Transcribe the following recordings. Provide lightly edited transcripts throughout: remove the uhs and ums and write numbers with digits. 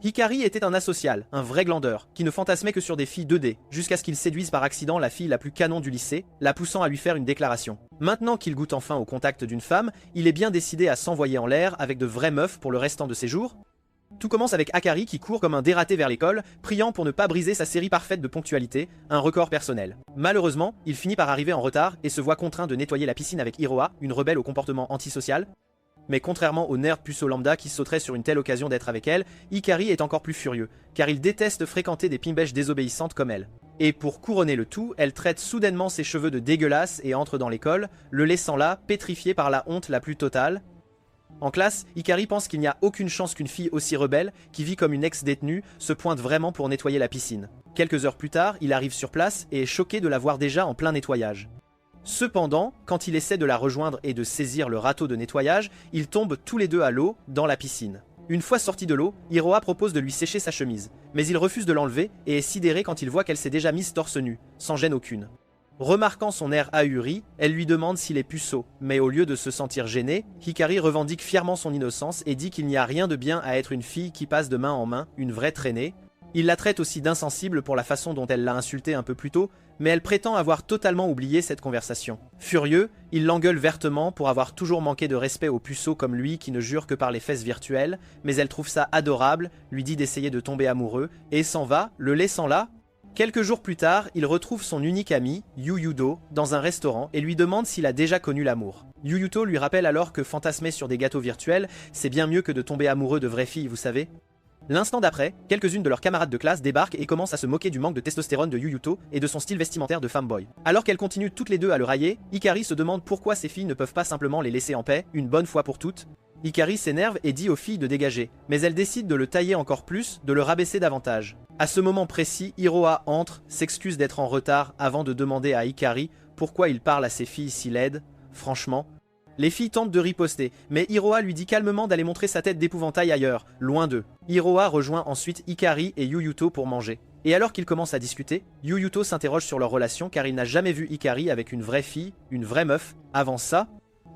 Hikari était un asocial, un vrai glandeur, qui ne fantasmait que sur des filles 2D, jusqu'à ce qu'il séduise par accident la fille la plus canon du lycée, la poussant à lui faire une déclaration. Maintenant qu'il goûte enfin au contact d'une femme, il est bien décidé à s'envoyer en l'air avec de vraies meufs pour le restant de ses jours. Tout commence avec Akari qui court comme un dératé vers l'école, priant pour ne pas briser sa série parfaite de ponctualité, un record personnel. Malheureusement, il finit par arriver en retard et se voit contraint de nettoyer la piscine avec Hiroa, une rebelle au comportement antisocial. Mais contrairement au nerd puceau lambda qui sauterait sur une telle occasion d'être avec elle, Hikari est encore plus furieux, car il déteste fréquenter des pimbèches désobéissantes comme elle. Et pour couronner le tout, elle traite soudainement ses cheveux de dégueulasse et entre dans l'école, le laissant là, pétrifié par la honte la plus totale. En classe, Hikari pense qu'il n'y a aucune chance qu'une fille aussi rebelle, qui vit comme une ex-détenue, se pointe vraiment pour nettoyer la piscine. Quelques heures plus tard, il arrive sur place et est choqué de la voir déjà en plein nettoyage. Cependant, quand il essaie de la rejoindre et de saisir le râteau de nettoyage, ils tombent tous les deux à l'eau, dans la piscine. Une fois sorti de l'eau, Hiroa propose de lui sécher sa chemise, mais il refuse de l'enlever et est sidéré quand il voit qu'elle s'est déjà mise torse nu, sans gêne aucune. Remarquant son air ahuri, elle lui demande s'il est puceau, mais au lieu de se sentir gêné, Hikari revendique fièrement son innocence et dit qu'il n'y a rien de bien à être une fille qui passe de main en main, une vraie traînée. Il la traite aussi d'insensible pour la façon dont elle l'a insulté un peu plus tôt, mais elle prétend avoir totalement oublié cette conversation. Furieux, il l'engueule vertement pour avoir toujours manqué de respect aux puceaux comme lui qui ne jure que par les fesses virtuelles, mais elle trouve ça adorable, lui dit d'essayer de tomber amoureux, et s'en va, le laissant là. Quelques jours plus tard, il retrouve son unique ami, Yuyuto, dans un restaurant et lui demande s'il a déjà connu l'amour. Yuyuto lui rappelle alors que fantasmer sur des gâteaux virtuels, c'est bien mieux que de tomber amoureux de vraies filles, vous savez. L'instant d'après, quelques-unes de leurs camarades de classe débarquent et commencent à se moquer du manque de testostérone de Yuyuto et de son style vestimentaire de femme boy. Alors qu'elles continuent toutes les deux à le railler, Hikari se demande pourquoi ces filles ne peuvent pas simplement les laisser en paix, une bonne fois pour toutes. Hikari s'énerve et dit aux filles de dégager, mais elle décide de le tailler encore plus, de le rabaisser davantage. À ce moment précis, Hiroa entre, s'excuse d'être en retard avant de demander à Hikari pourquoi il parle à ces filles si laides. Franchement, les filles tentent de riposter, mais Hiroa lui dit calmement d'aller montrer sa tête d'épouvantail ailleurs, loin d'eux. Hiroa rejoint ensuite Hikari et Yuyuto pour manger. Et alors qu'ils commencent à discuter, Yuyuto s'interroge sur leur relation car il n'a jamais vu Hikari avec une vraie fille, une vraie meuf. Avant ça,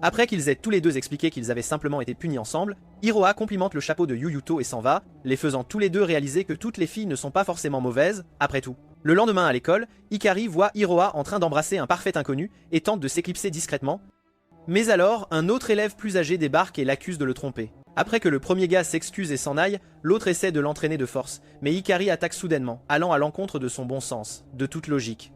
après qu'ils aient tous les deux expliqué qu'ils avaient simplement été punis ensemble, Hiroa complimente le chapeau de Yuyuto et s'en va, les faisant tous les deux réaliser que toutes les filles ne sont pas forcément mauvaises, après tout. Le lendemain à l'école, Hikari voit Hiroa en train d'embrasser un parfait inconnu et tente de s'éclipser discrètement. Mais alors, un autre élève plus âgé débarque et l'accuse de le tromper. Après que le premier gars s'excuse et s'en aille, l'autre essaie de l'entraîner de force, mais Hikari attaque soudainement, allant à l'encontre de son bon sens, de toute logique.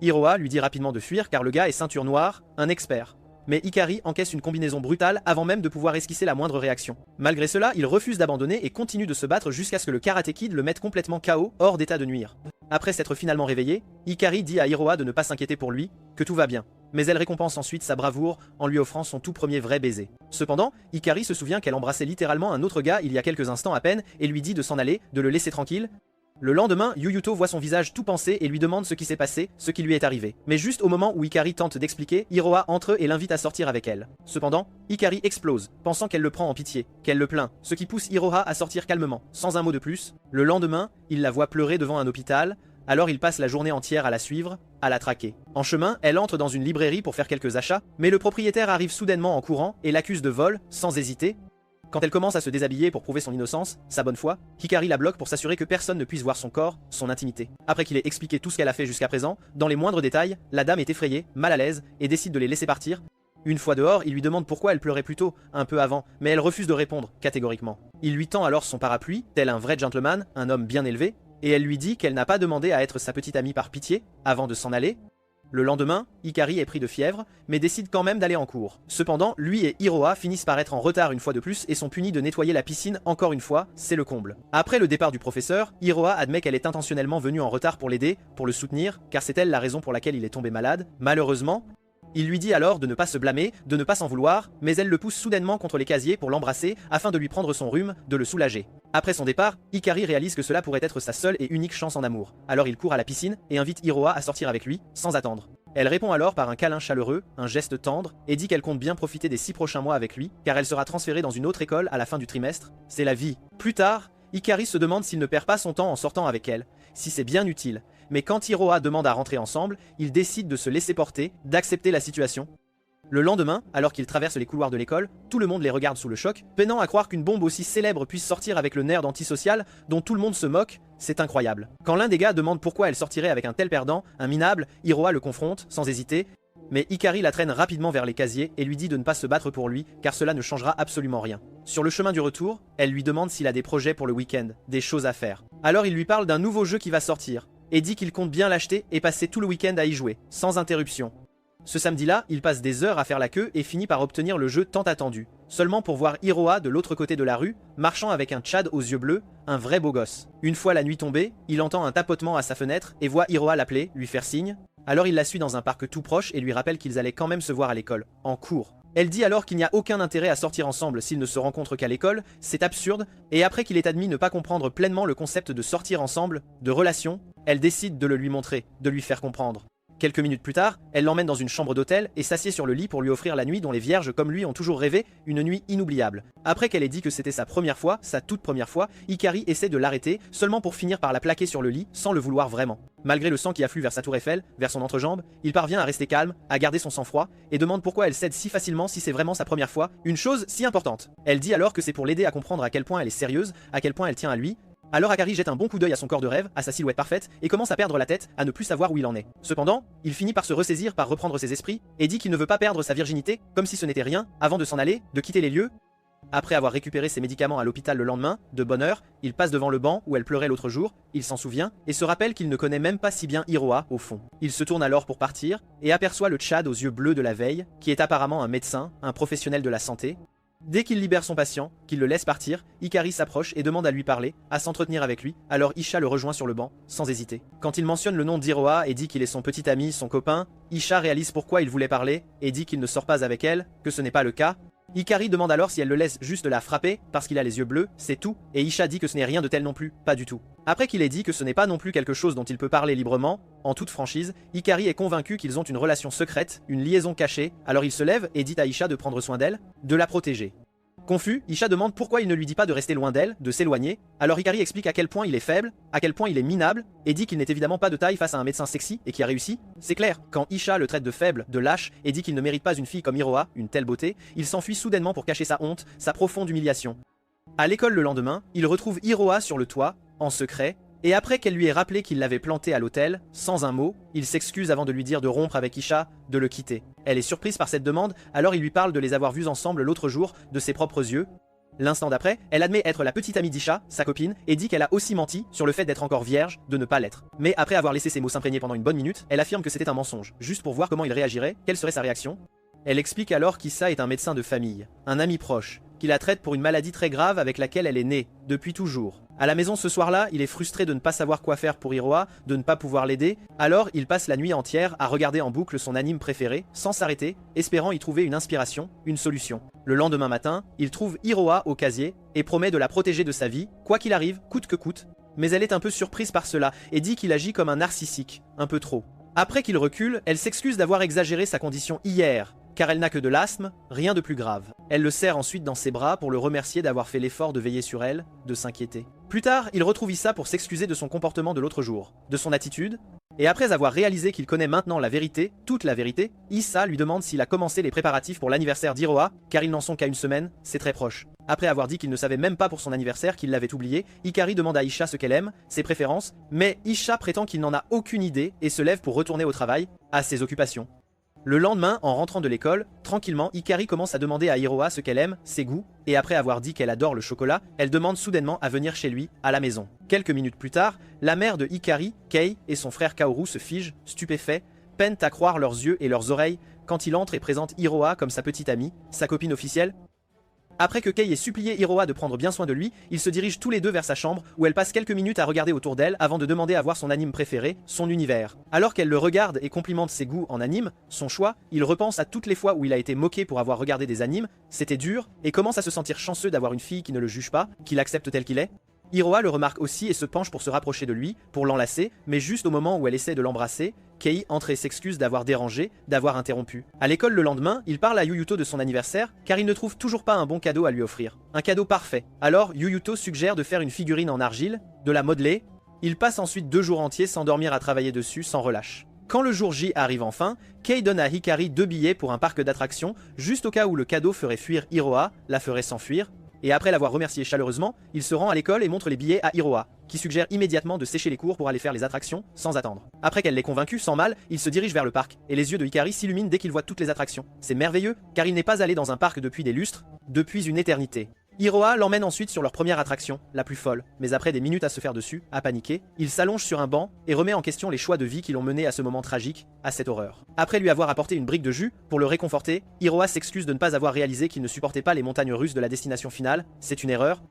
Hiroa lui dit rapidement de fuir car le gars est ceinture noire, un expert. Mais Hikari encaisse une combinaison brutale avant même de pouvoir esquisser la moindre réaction. Malgré cela, il refuse d'abandonner et continue de se battre jusqu'à ce que le Karate Kid le mette complètement KO, hors d'état de nuire. Après s'être finalement réveillé, Hikari dit à Hiroa de ne pas s'inquiéter pour lui, que tout va bien. Mais elle récompense ensuite sa bravoure en lui offrant son tout premier vrai baiser. Cependant, Hikari se souvient qu'elle embrassait littéralement un autre gars il y a quelques instants à peine et lui dit de s'en aller, de le laisser tranquille. Le lendemain, Yuyuto voit son visage tout pensé et lui demande ce qui s'est passé, ce qui lui est arrivé. Mais juste au moment où Hikari tente d'expliquer, Hiroa entre et l'invite à sortir avec elle. Cependant, Hikari explose, pensant qu'elle le prend en pitié, qu'elle le plaint, ce qui pousse Hiroa à sortir calmement, sans un mot de plus. Le lendemain, il la voit pleurer devant un hôpital, alors il passe la journée entière à la suivre, à la traquer. En chemin, elle entre dans une librairie pour faire quelques achats, mais le propriétaire arrive soudainement en courant et l'accuse de vol, sans hésiter. Quand elle commence à se déshabiller pour prouver son innocence, sa bonne foi, Hikari la bloque pour s'assurer que personne ne puisse voir son corps, son intimité. Après qu'il ait expliqué tout ce qu'elle a fait jusqu'à présent, dans les moindres détails, la dame est effrayée, mal à l'aise, et décide de les laisser partir. Une fois dehors, il lui demande pourquoi elle pleurait plus tôt, un peu avant, mais elle refuse de répondre, catégoriquement. Il lui tend alors son parapluie, tel un vrai gentleman, un homme bien élevé, et elle lui dit qu'elle n'a pas demandé à être sa petite amie par pitié, avant de s'en aller. Le lendemain, Hikari est pris de fièvre, mais décide quand même d'aller en cours. Cependant, lui et Hiroa finissent par être en retard une fois de plus et sont punis de nettoyer la piscine encore une fois, c'est le comble. Après le départ du professeur, Hiroa admet qu'elle est intentionnellement venue en retard pour l'aider, pour le soutenir, car c'est elle la raison pour laquelle il est tombé malade. Malheureusement, il lui dit alors de ne pas se blâmer, de ne pas s'en vouloir, mais elle le pousse soudainement contre les casiers pour l'embrasser afin de lui prendre son rhume, de le soulager. Après son départ, Hikari réalise que cela pourrait être sa seule et unique chance en amour. Alors il court à la piscine et invite Hiroa à sortir avec lui, sans attendre. Elle répond alors par un câlin chaleureux, un geste tendre, et dit qu'elle compte bien profiter des 6 prochains mois avec lui, car elle sera transférée dans une autre école à la fin du trimestre. C'est la vie. Plus tard, Hikari se demande s'il ne perd pas son temps en sortant avec elle, si c'est bien utile. Mais quand Hiroa demande à rentrer ensemble, il décide de se laisser porter, d'accepter la situation. Le lendemain, alors qu'ils traversent les couloirs de l'école, tout le monde les regarde sous le choc, peinant à croire qu'une bombe aussi célèbre puisse sortir avec le nerd antisocial dont tout le monde se moque, c'est incroyable. Quand l'un des gars demande pourquoi elle sortirait avec un tel perdant, un minable, Hiroa le confronte, sans hésiter, mais Hikari la traîne rapidement vers les casiers et lui dit de ne pas se battre pour lui, car cela ne changera absolument rien. Sur le chemin du retour, elle lui demande s'il a des projets pour le week-end, des choses à faire. Alors il lui parle d'un nouveau jeu qui va sortir, et dit qu'il compte bien l'acheter et passer tout le week-end à y jouer, sans interruption. Ce samedi-là, il passe des heures à faire la queue et finit par obtenir le jeu tant attendu, seulement pour voir Hiroa de l'autre côté de la rue, marchant avec un Tchad aux yeux bleus, un vrai beau gosse. Une fois la nuit tombée, il entend un tapotement à sa fenêtre et voit Hiroa l'appeler, lui faire signe. Alors il la suit dans un parc tout proche et lui rappelle qu'ils allaient quand même se voir à l'école, en cours. Elle dit alors qu'il n'y a aucun intérêt à sortir ensemble s'ils ne se rencontrent qu'à l'école, c'est absurde, et après qu'il ait admis ne pas comprendre pleinement le concept de sortir ensemble, de relation, elle décide de le lui montrer, de lui faire comprendre. Quelques minutes plus tard, elle l'emmène dans une chambre d'hôtel et s'assied sur le lit pour lui offrir la nuit dont les vierges comme lui ont toujours rêvé, une nuit inoubliable. Après qu'elle ait dit que c'était sa première fois, sa toute première fois, Hikari essaie de l'arrêter, seulement pour finir par la plaquer sur le lit, sans le vouloir vraiment. Malgré le sang qui afflue vers sa tour Eiffel, vers son entrejambe, il parvient à rester calme, à garder son sang-froid, et demande pourquoi elle cède si facilement si c'est vraiment sa première fois, une chose si importante. Elle dit alors que c'est pour l'aider à comprendre à quel point elle est sérieuse, à quel point elle tient à lui. Alors Hikari jette un bon coup d'œil à son corps de rêve, à sa silhouette parfaite, et commence à perdre la tête, à ne plus savoir où il en est. Cependant, il finit par se ressaisir, par reprendre ses esprits, et dit qu'il ne veut pas perdre sa virginité, comme si ce n'était rien, avant de s'en aller, de quitter les lieux. Après avoir récupéré ses médicaments à l'hôpital le lendemain, de bonne heure, il passe devant le banc où elle pleurait l'autre jour, il s'en souvient, et se rappelle qu'il ne connaît même pas si bien Hiroa, au fond. Il se tourne alors pour partir, et aperçoit le Tchad aux yeux bleus de la veille, qui est apparemment un médecin, un professionnel de la santé. Dès qu'il libère son patient, qu'il le laisse partir, Hikari s'approche et demande à lui parler, à s'entretenir avec lui, alors Isha le rejoint sur le banc, sans hésiter. Quand il mentionne le nom d'Hiroa et dit qu'il est son petit ami, son copain, Isha réalise pourquoi il voulait parler, et dit qu'il ne sort pas avec elle, que ce n'est pas le cas. Hikari demande alors si elle le laisse juste la frapper, parce qu'il a les yeux bleus, c'est tout, et Isha dit que ce n'est rien de tel non plus, pas du tout. Après qu'il ait dit que ce n'est pas non plus quelque chose dont il peut parler librement, en toute franchise, Hikari est convaincu qu'ils ont une relation secrète, une liaison cachée, alors il se lève et dit à Isha de prendre soin d'elle, de la protéger. Confus, Isha demande pourquoi il ne lui dit pas de rester loin d'elle, de s'éloigner, alors Hikari explique à quel point il est faible, à quel point il est minable, et dit qu'il n'est évidemment pas de taille face à un médecin sexy et qui a réussi. C'est clair, quand Isha le traite de faible, de lâche, et dit qu'il ne mérite pas une fille comme Hiroa, une telle beauté, il s'enfuit soudainement pour cacher sa honte, sa profonde humiliation. À l'école le lendemain, il retrouve Hiroa sur le toit, en secret, et après qu'elle lui ait rappelé qu'il l'avait planté à l'hôtel, sans un mot, il s'excuse avant de lui dire de rompre avec Isha, de le quitter. Elle est surprise par cette demande, alors il lui parle de les avoir vus ensemble l'autre jour, de ses propres yeux. L'instant d'après, elle admet être la petite amie d'Isha, sa copine, et dit qu'elle a aussi menti sur le fait d'être encore vierge, de ne pas l'être. Mais après avoir laissé ses mots s'imprégner pendant une bonne minute, elle affirme que c'était un mensonge, juste pour voir comment il réagirait, quelle serait sa réaction. Elle explique alors qu'Issa est un médecin de famille, un ami proche, qui la traite pour une maladie très grave avec laquelle elle est née, depuis toujours. À la maison ce soir-là, il est frustré de ne pas savoir quoi faire pour Hiroa, de ne pas pouvoir l'aider, alors il passe la nuit entière à regarder en boucle son anime préféré, sans s'arrêter, espérant y trouver une inspiration, une solution. Le lendemain matin, il trouve Hiroa au casier, et promet de la protéger de sa vie, quoi qu'il arrive, coûte que coûte, mais elle est un peu surprise par cela, et dit qu'il agit comme un narcissique, un peu trop. Après qu'il recule, elle s'excuse d'avoir exagéré sa condition hier, car elle n'a que de l'asthme, rien de plus grave. Elle le serre ensuite dans ses bras pour le remercier d'avoir fait l'effort de veiller sur elle, de s'inquiéter. Plus tard, il retrouve Issa pour s'excuser de son comportement de l'autre jour, de son attitude, et après avoir réalisé qu'il connaît maintenant la vérité, toute la vérité, Issa lui demande s'il a commencé les préparatifs pour l'anniversaire d'Hiroa, car ils n'en sont qu'à une semaine, c'est très proche. Après avoir dit qu'il ne savait même pas pour son anniversaire, qu'il l'avait oublié, Hikari demande à Isha ce qu'elle aime, ses préférences, mais Isha prétend qu'il n'en a aucune idée et se lève pour retourner au travail, à ses occupations. Le lendemain, en rentrant de l'école, tranquillement, Hikari commence à demander à Hiroa ce qu'elle aime, ses goûts, et après avoir dit qu'elle adore le chocolat, elle demande soudainement à venir chez lui, à la maison. Quelques minutes plus tard, la mère de Hikari, Kei, et son frère Kaoru se figent, stupéfaits, peinent à croire leurs yeux et leurs oreilles, quand il entre et présente Hiroa comme sa petite amie, sa copine officielle. Après que Kei ait supplié Hiroa de prendre bien soin de lui, ils se dirigent tous les deux vers sa chambre, où elle passe quelques minutes à regarder autour d'elle avant de demander à voir son anime préféré, son univers. Alors qu'elle le regarde et complimente ses goûts en anime, son choix, il repense à toutes les fois où il a été moqué pour avoir regardé des animes, c'était dur, et commence à se sentir chanceux d'avoir une fille qui ne le juge pas, qui l'accepte tel qu'il est. Hiroa le remarque aussi et se penche pour se rapprocher de lui, pour l'enlacer, mais juste au moment où elle essaie de l'embrasser, Kei entre et s'excuse d'avoir dérangé, d'avoir interrompu. À l'école le lendemain, il parle à Yuyuto de son anniversaire, car il ne trouve toujours pas un bon cadeau à lui offrir. Un cadeau parfait. Alors Yuyuto suggère de faire une figurine en argile, de la modeler. Il passe ensuite 2 jours entiers sans dormir à travailler dessus, sans relâche. Quand le jour J arrive enfin, Kei donne à Hikari 2 billets pour un parc d'attractions, juste au cas où le cadeau ferait fuir Hiroa, la ferait s'enfuir, et après l'avoir remercié chaleureusement, il se rend à l'école et montre les billets à Hiroa, qui suggère immédiatement de sécher les cours pour aller faire les attractions, sans attendre. Après qu'elle l'ait convaincu, sans mal, il se dirige vers le parc, et les yeux de Hikari s'illuminent dès qu'il voit toutes les attractions. C'est merveilleux, car il n'est pas allé dans un parc depuis des lustres, depuis une éternité. Hiroa l'emmène ensuite sur leur première attraction, la plus folle, mais après des minutes à se faire dessus, à paniquer, il s'allonge sur un banc et remet en question les choix de vie qui l'ont mené à ce moment tragique, à cette horreur. Après lui avoir apporté une brique de jus, pour le réconforter, Hiroa s'excuse de ne pas avoir réalisé qu'il ne supportait pas les montagnes russes de la destination finale, c'est une erreur.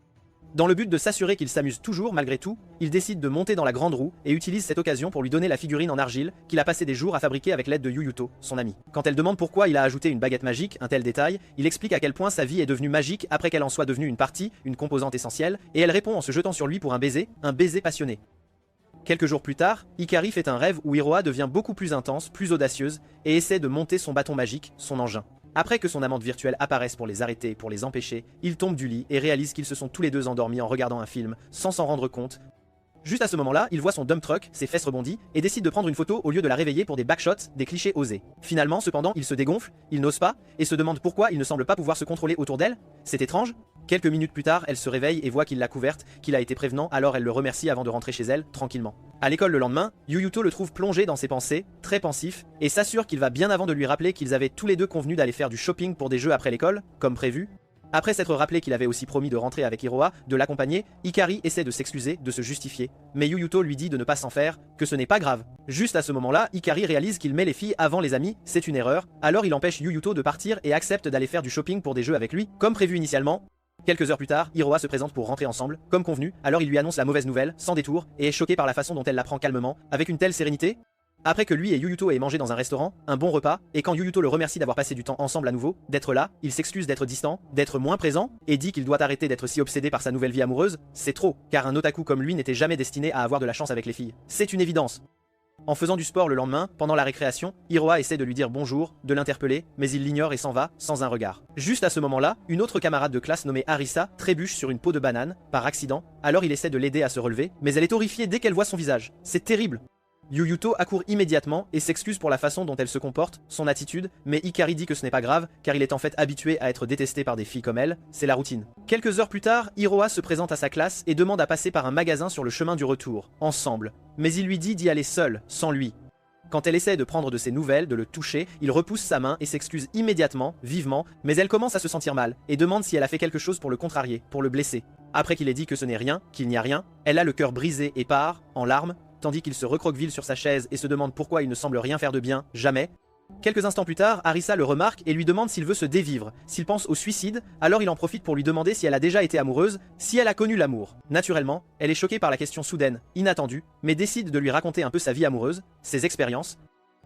Dans le but de s'assurer qu'il s'amuse toujours malgré tout, il décide de monter dans la grande roue et utilise cette occasion pour lui donner la figurine en argile qu'il a passé des jours à fabriquer avec l'aide de Yuyuto, son ami. Quand elle demande pourquoi il a ajouté une baguette magique, un tel détail, il explique à quel point sa vie est devenue magique après qu'elle en soit devenue une partie, une composante essentielle, et elle répond en se jetant sur lui pour un baiser passionné. Quelques jours plus tard, Hikari fait un rêve où Hiroa devient beaucoup plus intense, plus audacieuse, et essaie de monter son bâton magique, son engin. Après que son amante virtuelle apparaisse pour les arrêter et pour les empêcher, il tombe du lit et réalise qu'ils se sont tous les deux endormis en regardant un film, sans s'en rendre compte. Juste à ce moment-là, il voit son dump truck, ses fesses rebondies, et décide de prendre une photo au lieu de la réveiller pour des backshots, des clichés osés. Finalement, cependant, il se dégonfle, il n'ose pas, et se demande pourquoi il ne semble pas pouvoir se contrôler autour d'elle. C'est étrange. Quelques minutes plus tard, elle se réveille et voit qu'il l'a couverte, qu'il a été prévenant, alors elle le remercie avant de rentrer chez elle, tranquillement. À l'école le lendemain, Yuyuto le trouve plongé dans ses pensées, très pensif, et s'assure qu'il va bien avant de lui rappeler qu'ils avaient tous les deux convenu d'aller faire du shopping pour des jeux après l'école, comme prévu. Après s'être rappelé qu'il avait aussi promis de rentrer avec Hiroa, de l'accompagner, Hikari essaie de s'excuser, de se justifier, mais Yuyuto lui dit de ne pas s'en faire, que ce n'est pas grave. Juste à ce moment-là, Hikari réalise qu'il met les filles avant les amis, c'est une erreur, alors il empêche Yuyuto de partir et accepte d'aller faire du shopping pour des jeux avec lui, comme prévu initialement. Quelques heures plus tard, Hiroa se présente pour rentrer ensemble, comme convenu, alors il lui annonce la mauvaise nouvelle, sans détour, et est choqué par la façon dont elle la prend calmement, avec une telle sérénité. Après que lui et Yuyuto aient mangé dans un restaurant, un bon repas, et quand Yuyuto le remercie d'avoir passé du temps ensemble à nouveau, d'être là, il s'excuse d'être distant, d'être moins présent, et dit qu'il doit arrêter d'être si obsédé par sa nouvelle vie amoureuse, c'est trop, car un otaku comme lui n'était jamais destiné à avoir de la chance avec les filles. C'est une évidence. En faisant du sport le lendemain, pendant la récréation, Hiroa essaie de lui dire bonjour, de l'interpeller, mais il l'ignore et s'en va, sans un regard. Juste à ce moment-là, une autre camarade de classe nommée Arisa trébuche sur une peau de banane, par accident, alors il essaie de l'aider à se relever, mais elle est horrifiée dès qu'elle voit son visage. C'est terrible. Yuyuto accourt immédiatement et s'excuse pour la façon dont elle se comporte, son attitude, mais Hikari dit que ce n'est pas grave, car il est en fait habitué à être détesté par des filles comme elle, c'est la routine. Quelques heures plus tard, Hiroa se présente à sa classe et demande à passer par un magasin sur le chemin du retour, ensemble, mais il lui dit d'y aller seul, sans lui. Quand elle essaie de prendre de ses nouvelles, de le toucher, il repousse sa main et s'excuse immédiatement, vivement, mais elle commence à se sentir mal, et demande si elle a fait quelque chose pour le contrarier, pour le blesser. Après qu'il ait dit que ce n'est rien, qu'il n'y a rien, elle a le cœur brisé et part, en larmes, tandis qu'il se recroqueville sur sa chaise et se demande pourquoi il ne semble rien faire de bien, jamais. Quelques instants plus tard, Arisa le remarque et lui demande s'il veut se dévivre, s'il pense au suicide, alors il en profite pour lui demander si elle a déjà été amoureuse, si elle a connu l'amour. Naturellement, elle est choquée par la question soudaine, inattendue, mais décide de lui raconter un peu sa vie amoureuse, ses expériences.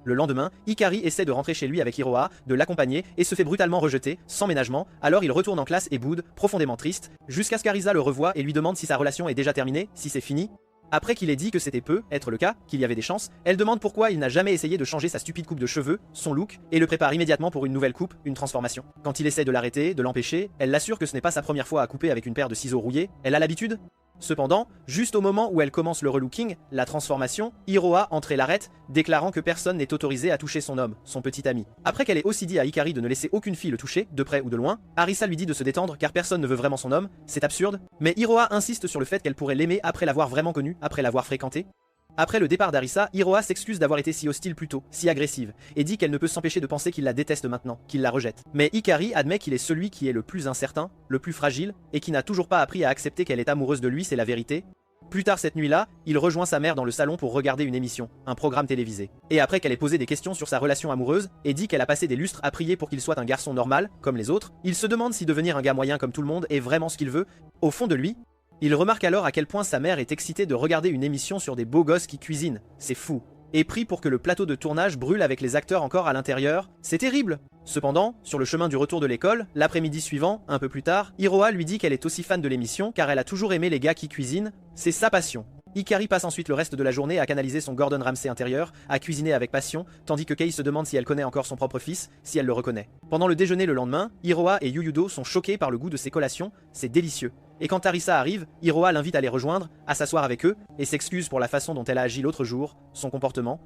Le lendemain, Hikari essaie de rentrer chez lui avec Hiroa, de l'accompagner, et se fait brutalement rejeter, sans ménagement, alors il retourne en classe et boude, profondément triste, jusqu'à ce qu'Arisa le revoie et lui demande si sa relation est déjà terminée, si c'est fini. Après qu'il ait dit que c'était peut être le cas, qu'il y avait des chances, elle demande pourquoi il n'a jamais essayé de changer sa stupide coupe de cheveux, son look, et le prépare immédiatement pour une nouvelle coupe, une transformation. Quand il essaie de l'arrêter, de l'empêcher, elle l'assure que ce n'est pas sa première fois à couper avec une paire de ciseaux rouillés, elle a l'habitude. Cependant, juste au moment où elle commence le relooking, la transformation, Hiroa entre et l'arrête, déclarant que personne n'est autorisé à toucher son homme, son petit ami. Après qu'elle ait aussi dit à Hikari de ne laisser aucune fille le toucher, de près ou de loin, Arisa lui dit de se détendre car personne ne veut vraiment son homme, c'est absurde, mais Hiroa insiste sur le fait qu'elle pourrait l'aimer après l'avoir vraiment connu, après l'avoir fréquenté. Après le départ d'Arisa, Hiroa s'excuse d'avoir été si hostile plus tôt, si agressive, et dit qu'elle ne peut s'empêcher de penser qu'il la déteste maintenant, qu'il la rejette. Mais Hikari admet qu'il est celui qui est le plus incertain, le plus fragile, et qui n'a toujours pas appris à accepter qu'elle est amoureuse de lui, c'est la vérité. Plus tard cette nuit-là, il rejoint sa mère dans le salon pour regarder une émission, un programme télévisé. Et après qu'elle ait posé des questions sur sa relation amoureuse, et dit qu'elle a passé des lustres à prier pour qu'il soit un garçon normal, comme les autres, il se demande si devenir un gars moyen comme tout le monde est vraiment ce qu'il veut. Au fond de lui, il remarque alors à quel point sa mère est excitée de regarder une émission sur des beaux gosses qui cuisinent. C'est fou. Et prie pour que le plateau de tournage brûle avec les acteurs encore à l'intérieur. C'est terrible. Cependant, sur le chemin du retour de l'école, l'après-midi suivant, un peu plus tard, Hiroa lui dit qu'elle est aussi fan de l'émission car elle a toujours aimé les gars qui cuisinent. C'est sa passion. Hikari passe ensuite le reste de la journée à canaliser son Gordon Ramsay intérieur, à cuisiner avec passion, tandis que Kei se demande si elle connaît encore son propre fils, si elle le reconnaît. Pendant le déjeuner le lendemain, Hiroa et Yuyudo sont choqués par le goût de ses collations, c'est délicieux. Et quand Arisa arrive, Hiroa l'invite à les rejoindre, à s'asseoir avec eux, et s'excuse pour la façon dont elle a agi l'autre jour, son comportement.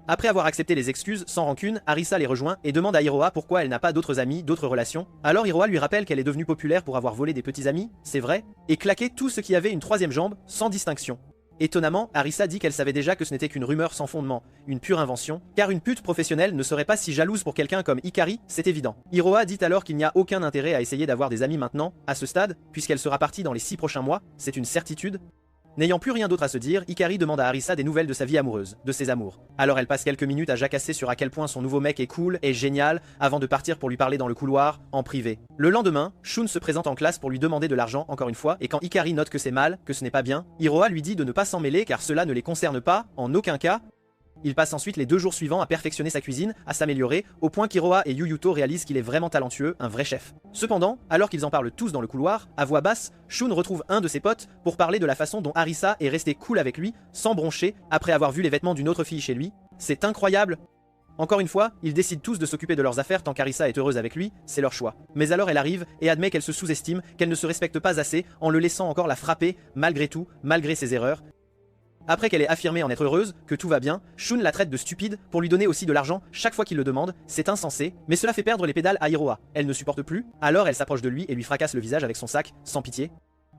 Après avoir accepté les excuses, sans rancune, Arisa les rejoint et demande à Hiroa pourquoi elle n'a pas d'autres amis, d'autres relations. Alors Hiroa lui rappelle qu'elle est devenue populaire pour avoir volé des petits amis, c'est vrai, et claqué tout ce qui avait une troisième jambe, sans distinction. Étonnamment, Arisa dit qu'elle savait déjà que ce n'était qu'une rumeur sans fondement, une pure invention, car une pute professionnelle ne serait pas si jalouse pour quelqu'un comme Hikari, c'est évident. Hiroa dit alors qu'il n'y a aucun intérêt à essayer d'avoir des amis maintenant, à ce stade, puisqu'elle sera partie dans les 6 prochains mois, c'est une certitude. N'ayant plus rien d'autre à se dire, Hikari demande à Arisa des nouvelles de sa vie amoureuse, de ses amours. Alors elle passe quelques minutes à jacasser sur à quel point son nouveau mec est cool et génial, avant de partir pour lui parler dans le couloir, en privé. Le lendemain, Shun se présente en classe pour lui demander de l'argent encore une fois, et quand Hikari note que c'est mal, que ce n'est pas bien, Hiroa lui dit de ne pas s'en mêler car cela ne les concerne pas, en aucun cas. Il passe ensuite les 2 jours suivants à perfectionner sa cuisine, à s'améliorer, au point qu'Hiroa et Yuyuto réalisent qu'il est vraiment talentueux, un vrai chef. Cependant, alors qu'ils en parlent tous dans le couloir, à voix basse, Shun retrouve un de ses potes pour parler de la façon dont Arisa est restée cool avec lui, sans broncher, après avoir vu les vêtements d'une autre fille chez lui. C'est incroyable. Encore une fois, ils décident tous de s'occuper de leurs affaires tant qu'Arisa est heureuse avec lui, c'est leur choix. Mais alors elle arrive et admet qu'elle se sous-estime, qu'elle ne se respecte pas assez, en le laissant encore la frapper, malgré tout, malgré ses erreurs. Après qu'elle ait affirmé en être heureuse, que tout va bien, Shun la traite de stupide pour lui donner aussi de l'argent chaque fois qu'il le demande, c'est insensé, mais cela fait perdre les pédales à Hiroa. Elle ne supporte plus, alors elle s'approche de lui et lui fracasse le visage avec son sac, sans pitié.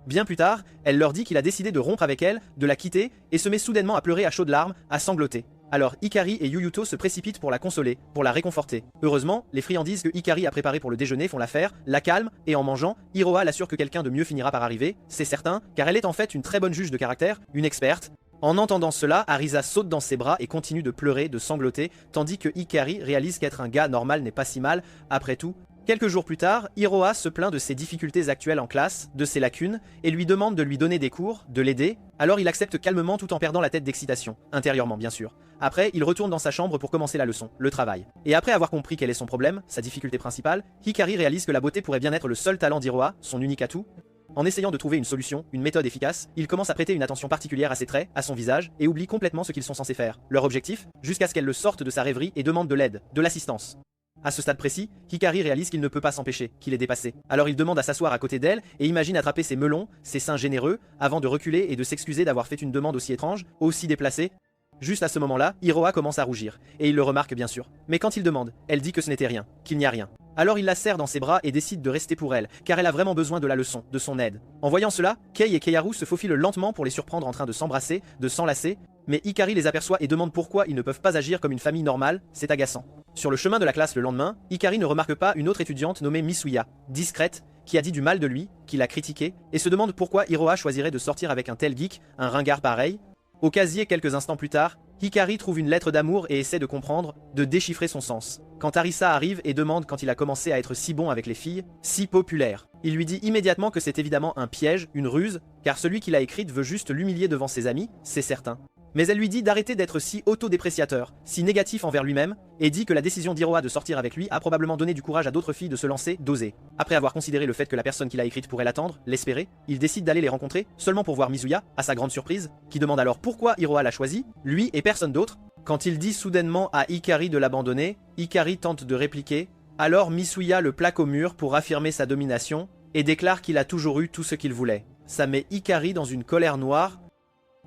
Bien plus tard, elle leur dit qu'il a décidé de rompre avec elle, de la quitter, et se met soudainement à pleurer à chaudes larmes, à sangloter. Alors Hikari et Yuyuto se précipitent pour la consoler, pour la réconforter. Heureusement, les friandises que Hikari a préparées pour le déjeuner font l'affaire, la calment, et en mangeant, Hiroa l'assure que quelqu'un de mieux finira par arriver, c'est certain, car elle est en fait une très bonne juge de caractère, une experte. En entendant cela, Arisa saute dans ses bras et continue de pleurer, de sangloter, tandis que Hikari réalise qu'être un gars normal n'est pas si mal, après tout. Quelques jours plus tard, Hiroa se plaint de ses difficultés actuelles en classe, de ses lacunes, et lui demande de lui donner des cours, de l'aider, alors il accepte calmement tout en perdant la tête d'excitation, intérieurement bien sûr. Après, il retourne dans sa chambre pour commencer la leçon, le travail. Et après avoir compris quel est son problème, sa difficulté principale, Hikari réalise que la beauté pourrait bien être le seul talent d'Hiroa, son unique atout. En essayant de trouver une solution, une méthode efficace, il commence à prêter une attention particulière à ses traits, à son visage, et oublie complètement ce qu'ils sont censés faire. Leur objectif, jusqu'à ce qu'elle le sorte de sa rêverie et demande de l'aide, de l'assistance. À ce stade précis, Hikari réalise qu'il ne peut pas s'empêcher, qu'il est dépassé. Alors il demande à s'asseoir à côté d'elle et imagine attraper ses melons, ses seins généreux, avant de reculer et de s'excuser d'avoir fait une demande aussi étrange, aussi déplacée. Juste à ce moment-là, Hiroa commence à rougir, et il le remarque bien sûr. Mais quand il demande, elle dit que ce n'était rien, qu'il n'y a rien. Alors il la serre dans ses bras et décide de rester pour elle, car elle a vraiment besoin de la leçon, de son aide. En voyant cela, Kei et Keiharu se faufilent lentement pour les surprendre en train de s'embrasser, de s'enlacer, mais Hikari les aperçoit et demande pourquoi ils ne peuvent pas agir comme une famille normale, c'est agaçant. Sur le chemin de la classe le lendemain, Hikari ne remarque pas une autre étudiante nommée Misuya, discrète, qui a dit du mal de lui, qui l'a critiqué, et se demande pourquoi Hiroa choisirait de sortir avec un tel geek, un ringard pareil. Au casier quelques instants plus tard, Hikari trouve une lettre d'amour et essaie de comprendre, de déchiffrer son sens. Quand Arisa arrive et demande quand il a commencé à être si bon avec les filles, si populaire, il lui dit immédiatement que c'est évidemment un piège, une ruse, car celui qui l'a écrite veut juste l'humilier devant ses amis, c'est certain. Mais elle lui dit d'arrêter d'être si autodépréciateur, si négatif envers lui-même, et dit que la décision d'Hiroa de sortir avec lui a probablement donné du courage à d'autres filles de se lancer, d'oser. Après avoir considéré le fait que la personne qui l'a écrite pourrait l'attendre, l'espérer, il décide d'aller les rencontrer, seulement pour voir Misuya, à sa grande surprise, qui demande alors pourquoi Hiroa l'a choisi, lui et personne d'autre. Quand il dit soudainement à Hikari de l'abandonner, Hikari tente de répliquer, alors Misuya le plaque au mur pour affirmer sa domination, et déclare qu'il a toujours eu tout ce qu'il voulait. Ça met Hikari dans une colère noire.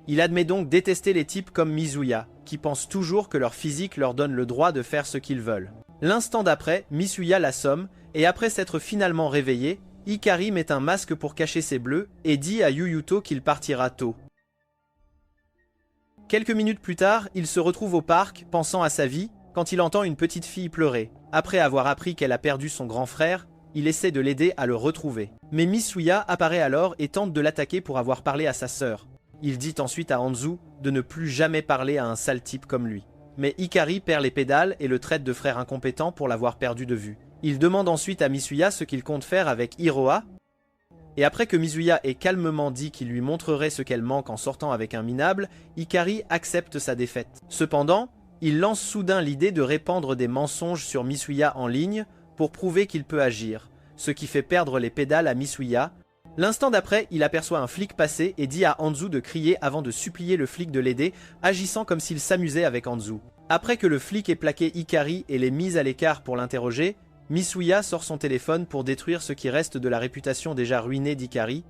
Il admet donc détester les types comme Misuya, qui pensent toujours que leur physique leur donne le droit de faire ce qu'ils veulent. L'instant d'après, Misuya l'assomme, et après s'être finalement réveillé, Hikari met un masque pour cacher ses bleus, et dit à Yuyuto qu'il partira tôt. Quelques minutes plus tard, il se retrouve au parc, pensant à sa vie, quand il entend une petite fille pleurer. Après avoir appris qu'elle a perdu son grand frère, il essaie de l'aider à le retrouver. Mais Misuya apparaît alors et tente de l'attaquer pour avoir parlé à sa sœur. Il dit ensuite à Anzu de ne plus jamais parler à un sale type comme lui. Mais Hikari perd les pédales et le traite de frère incompétent pour l'avoir perdu de vue. Il demande ensuite à Misuya ce qu'il compte faire avec Hiroa. Et après que Misuya ait calmement dit qu'il lui montrerait ce qu'elle manque en sortant avec un minable, Hikari accepte sa défaite. Cependant, il lance soudain l'idée de répandre des mensonges sur Misuya en ligne pour prouver qu'il peut agir, ce qui fait perdre les pédales à Misuya. L'instant d'après, il aperçoit un flic passer et dit à Anzu de crier avant de supplier le flic de l'aider, agissant comme s'il s'amusait avec Anzu. Après que le flic ait plaqué Hikari et l'ait mise à l'écart pour l'interroger, Misuya sort son téléphone pour détruire ce qui reste de la réputation déjà ruinée d'Hikari.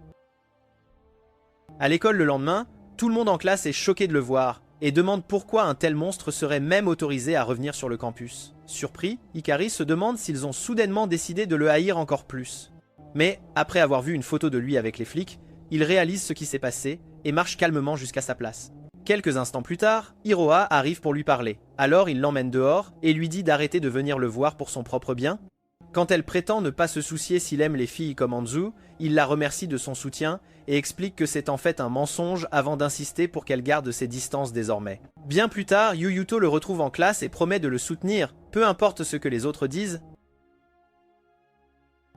À l'école le lendemain, tout le monde en classe est choqué de le voir. et demande pourquoi un tel monstre serait même autorisé à revenir sur le campus. Surpris, Hikari se demande s'ils ont soudainement décidé de le haïr encore plus. Mais, après avoir vu une photo de lui avec les flics, il réalise ce qui s'est passé et marche calmement jusqu'à sa place. Quelques instants plus tard, Iroha arrive pour lui parler. Alors il l'emmène dehors et lui dit d'arrêter de venir le voir pour son propre bien. Quand elle prétend ne pas se soucier s'il aime les filles comme Anzu, il la remercie de son soutien et explique que c'est en fait un mensonge avant d'insister pour qu'elle garde ses distances désormais. Bien plus tard, Yuyuto le retrouve en classe et promet de le soutenir, peu importe ce que les autres disent.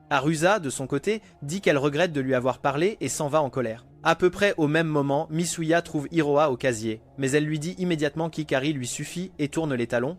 Arusa, de son côté, dit qu'elle regrette de lui avoir parlé et s'en va en colère. À peu près au même moment, Misuya trouve Iroha au casier, mais elle lui dit immédiatement qu'Hikari lui suffit et tourne les talons.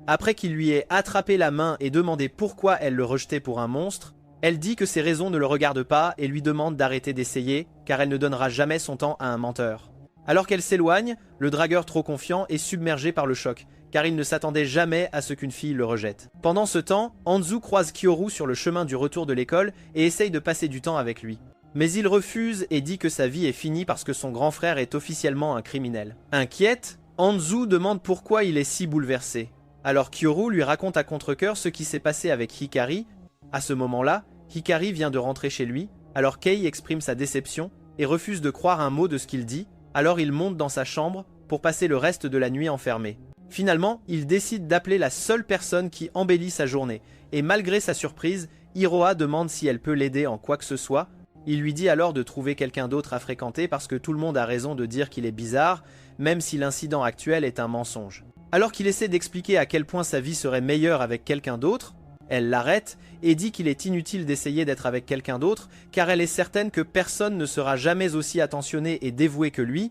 Après qu'il lui ait attrapé la main et demandé pourquoi elle le rejetait pour un monstre, elle dit que ses raisons ne le regardent pas et lui demande d'arrêter d'essayer, car elle ne donnera jamais son temps à un menteur. Alors qu'elle s'éloigne, le dragueur trop confiant est submergé par le choc, car il ne s'attendait jamais à ce qu'une fille le rejette. Pendant ce temps, Anzu croise Kyoru sur le chemin du retour de l'école et essaye de passer du temps avec lui. Mais il refuse et dit que sa vie est finie parce que son grand frère est officiellement un criminel. Inquiète, Anzu demande pourquoi il est si bouleversé. Alors Kyoru lui raconte à contre-cœur ce qui s'est passé avec Hikari. À ce moment-là, Hikari vient de rentrer chez lui, alors Kei exprime sa déception et refuse de croire un mot de ce qu'il dit, alors il monte dans sa chambre pour passer le reste de la nuit enfermé. Finalement, il décide d'appeler la seule personne qui embellit sa journée, et malgré sa surprise, Iroha demande si elle peut l'aider en quoi que ce soit. Il lui dit alors de trouver quelqu'un d'autre à fréquenter parce que tout le monde a raison de dire qu'il est bizarre, même si l'incident actuel est un mensonge. Alors qu'il essaie d'expliquer à quel point sa vie serait meilleure avec quelqu'un d'autre, elle l'arrête et dit qu'il est inutile d'essayer d'être avec quelqu'un d'autre car elle est certaine que personne ne sera jamais aussi attentionné et dévoué que lui.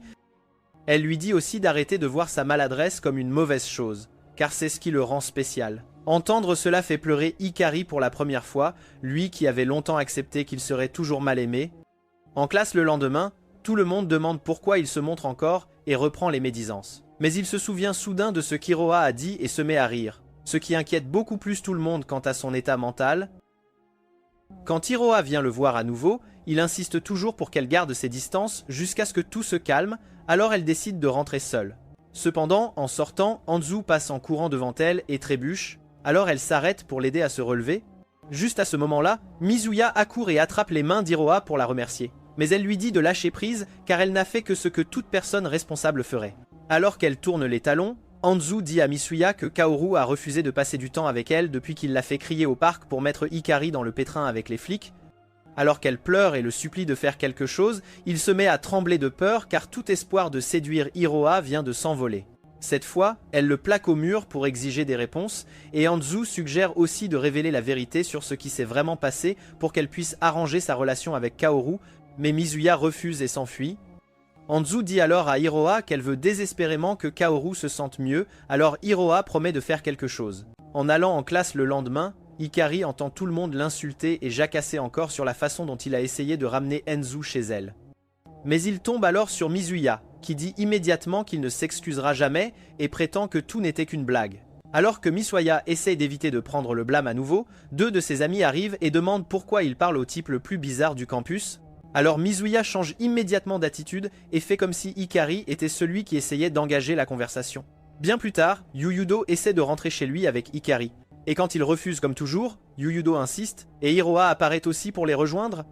Elle lui dit aussi d'arrêter de voir sa maladresse comme une mauvaise chose, car c'est ce qui le rend spécial. Entendre cela fait pleurer Hikari pour la première fois, lui qui avait longtemps accepté qu'il serait toujours mal aimé. En classe le lendemain, tout le monde demande pourquoi il se montre encore et reprend les médisances. Mais il se souvient soudain de ce qu'Iroha a dit et se met à rire, ce qui inquiète beaucoup plus tout le monde quant à son état mental. Quand Iroha vient le voir à nouveau, il insiste toujours pour qu'elle garde ses distances jusqu'à ce que tout se calme, alors elle décide de rentrer seule. Cependant, en sortant, Anzu passe en courant devant elle et trébuche, alors elle s'arrête pour l'aider à se relever. Juste à ce moment-là, Mizuya accourt et attrape les mains d'Iroha pour la remercier. Mais elle lui dit de lâcher prise car elle n'a fait que ce que toute personne responsable ferait. Alors qu'elle tourne les talons, Anzu dit à Misuya que Kaoru a refusé de passer du temps avec elle depuis qu'il l'a fait crier au parc pour mettre Hikari dans le pétrin avec les flics. Alors qu'elle pleure et le supplie de faire quelque chose, il se met à trembler de peur car tout espoir de séduire Iroha vient de s'envoler. Cette fois, elle le plaque au mur pour exiger des réponses, et Anzu suggère aussi de révéler la vérité sur ce qui s'est vraiment passé pour qu'elle puisse arranger sa relation avec Kaoru, mais Mizuya refuse et s'enfuit. Anzu dit alors à Iroha qu'elle veut désespérément que Kaoru se sente mieux, alors Iroha promet de faire quelque chose. En allant en classe le lendemain, Hikari entend tout le monde l'insulter et jacasser encore sur la façon dont il a essayé de ramener Enzu chez elle. Mais il tombe alors sur Mizuya, qui dit immédiatement qu'il ne s'excusera jamais et prétend que tout n'était qu'une blague. Alors que Misuya essaye d'éviter de prendre le blâme à nouveau, deux de ses amis arrivent et demandent pourquoi il parle au type le plus bizarre du campus. Alors Mizuya change immédiatement d'attitude et fait comme si Hikari était celui qui essayait d'engager la conversation. Bien plus tard, Yuyudo essaie de rentrer chez lui avec Hikari. Et quand il refuse comme toujours, Yuyudo insiste et Iroha apparaît aussi pour les rejoindre.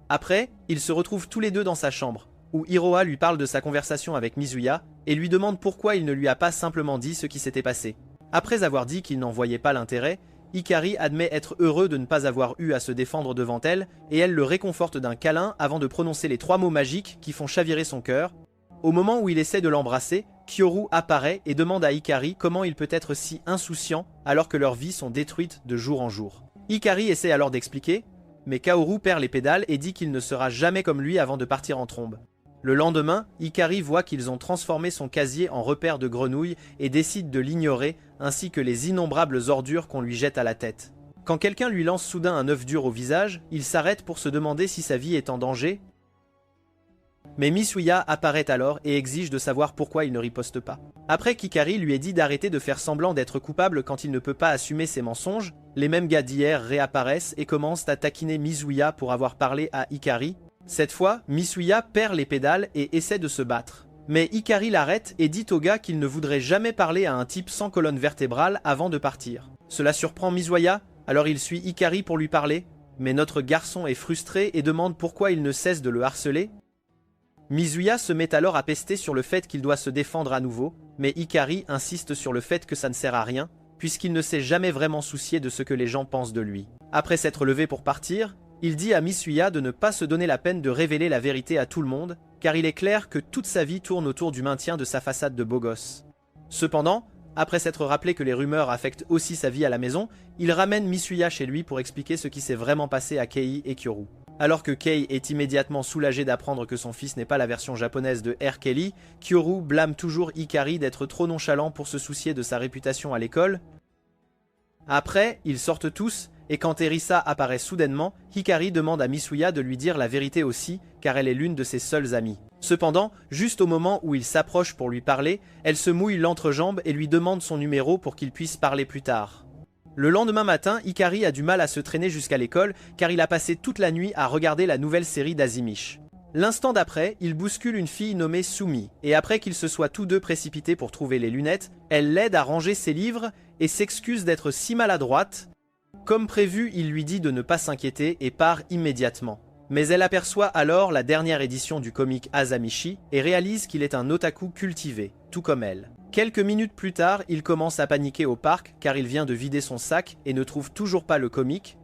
Après, ils se retrouvent tous les deux dans sa chambre, où Iroha lui parle de sa conversation avec Mizuya et lui demande pourquoi il ne lui a pas simplement dit ce qui s'était passé. Après avoir dit qu'il n'en voyait pas l'intérêt, Hikari admet être heureux de ne pas avoir eu à se défendre devant elle et elle le réconforte d'un câlin avant de prononcer les 3 mots magiques qui font chavirer son cœur. Au moment où il essaie de l'embrasser, Kyoru apparaît et demande à Hikari comment il peut être si insouciant alors que leurs vies sont détruites de jour en jour. Hikari essaie alors d'expliquer, mais Kaoru perd les pédales et dit qu'il ne sera jamais comme lui avant de partir en trombe. Le lendemain, Hikari voit qu'ils ont transformé son casier en repère de grenouilles et décide de l'ignorer, ainsi que les innombrables ordures qu'on lui jette à la tête. Quand quelqu'un lui lance soudain un œuf dur au visage, il s'arrête pour se demander si sa vie est en danger. Mais Misuya apparaît alors et exige de savoir pourquoi il ne riposte pas. Après qu'Hikari lui ait dit d'arrêter de faire semblant d'être coupable quand il ne peut pas assumer ses mensonges, les mêmes gars d'hier réapparaissent et commencent à taquiner Misuya pour avoir parlé à Hikari. Cette fois, Misuya perd les pédales et essaie de se battre. Mais Hikari l'arrête et dit au gars qu'il ne voudrait jamais parler à un type sans colonne vertébrale avant de partir. Cela surprend Misuya, alors il suit Hikari pour lui parler, mais notre garçon est frustré et demande pourquoi il ne cesse de le harceler. Misuya se met alors à pester sur le fait qu'il doit se défendre à nouveau, mais Hikari insiste sur le fait que ça ne sert à rien, puisqu'il ne s'est jamais vraiment soucié de ce que les gens pensent de lui. Après s'être levé pour partir, il dit à Misuya de ne pas se donner la peine de révéler la vérité à tout le monde, car il est clair que toute sa vie tourne autour du maintien de sa façade de beau gosse. Cependant, après s'être rappelé que les rumeurs affectent aussi sa vie à la maison, il ramène Misuya chez lui pour expliquer ce qui s'est vraiment passé à Kei et Kyoru. Alors que Kei est immédiatement soulagé d'apprendre que son fils n'est pas la version japonaise de R. Kelly, Kyoru blâme toujours Hikari d'être trop nonchalant pour se soucier de sa réputation à l'école. Après, ils sortent tous, et quand Erisa apparaît soudainement, Hikari demande à Misuya de lui dire la vérité aussi, car elle est l'une de ses seules amies. Cependant, juste au moment où il s'approche pour lui parler, elle se mouille l'entrejambe et lui demande son numéro pour qu'il puisse parler plus tard. Le lendemain matin, Hikari a du mal à se traîner jusqu'à l'école, car il a passé toute la nuit à regarder la nouvelle série d'Azimish. L'instant d'après, il bouscule une fille nommée Sumi, et après qu'ils se soient tous deux précipités pour trouver les lunettes, elle l'aide à ranger ses livres et s'excuse d'être si maladroite. Comme prévu, il lui dit de ne pas s'inquiéter et part immédiatement. Mais elle aperçoit alors la dernière édition du comic Azamishi et réalise qu'il est un otaku cultivé, tout comme elle. Quelques minutes plus tard, il commence à paniquer au parc car il vient de vider son sac et ne trouve toujours pas le comic.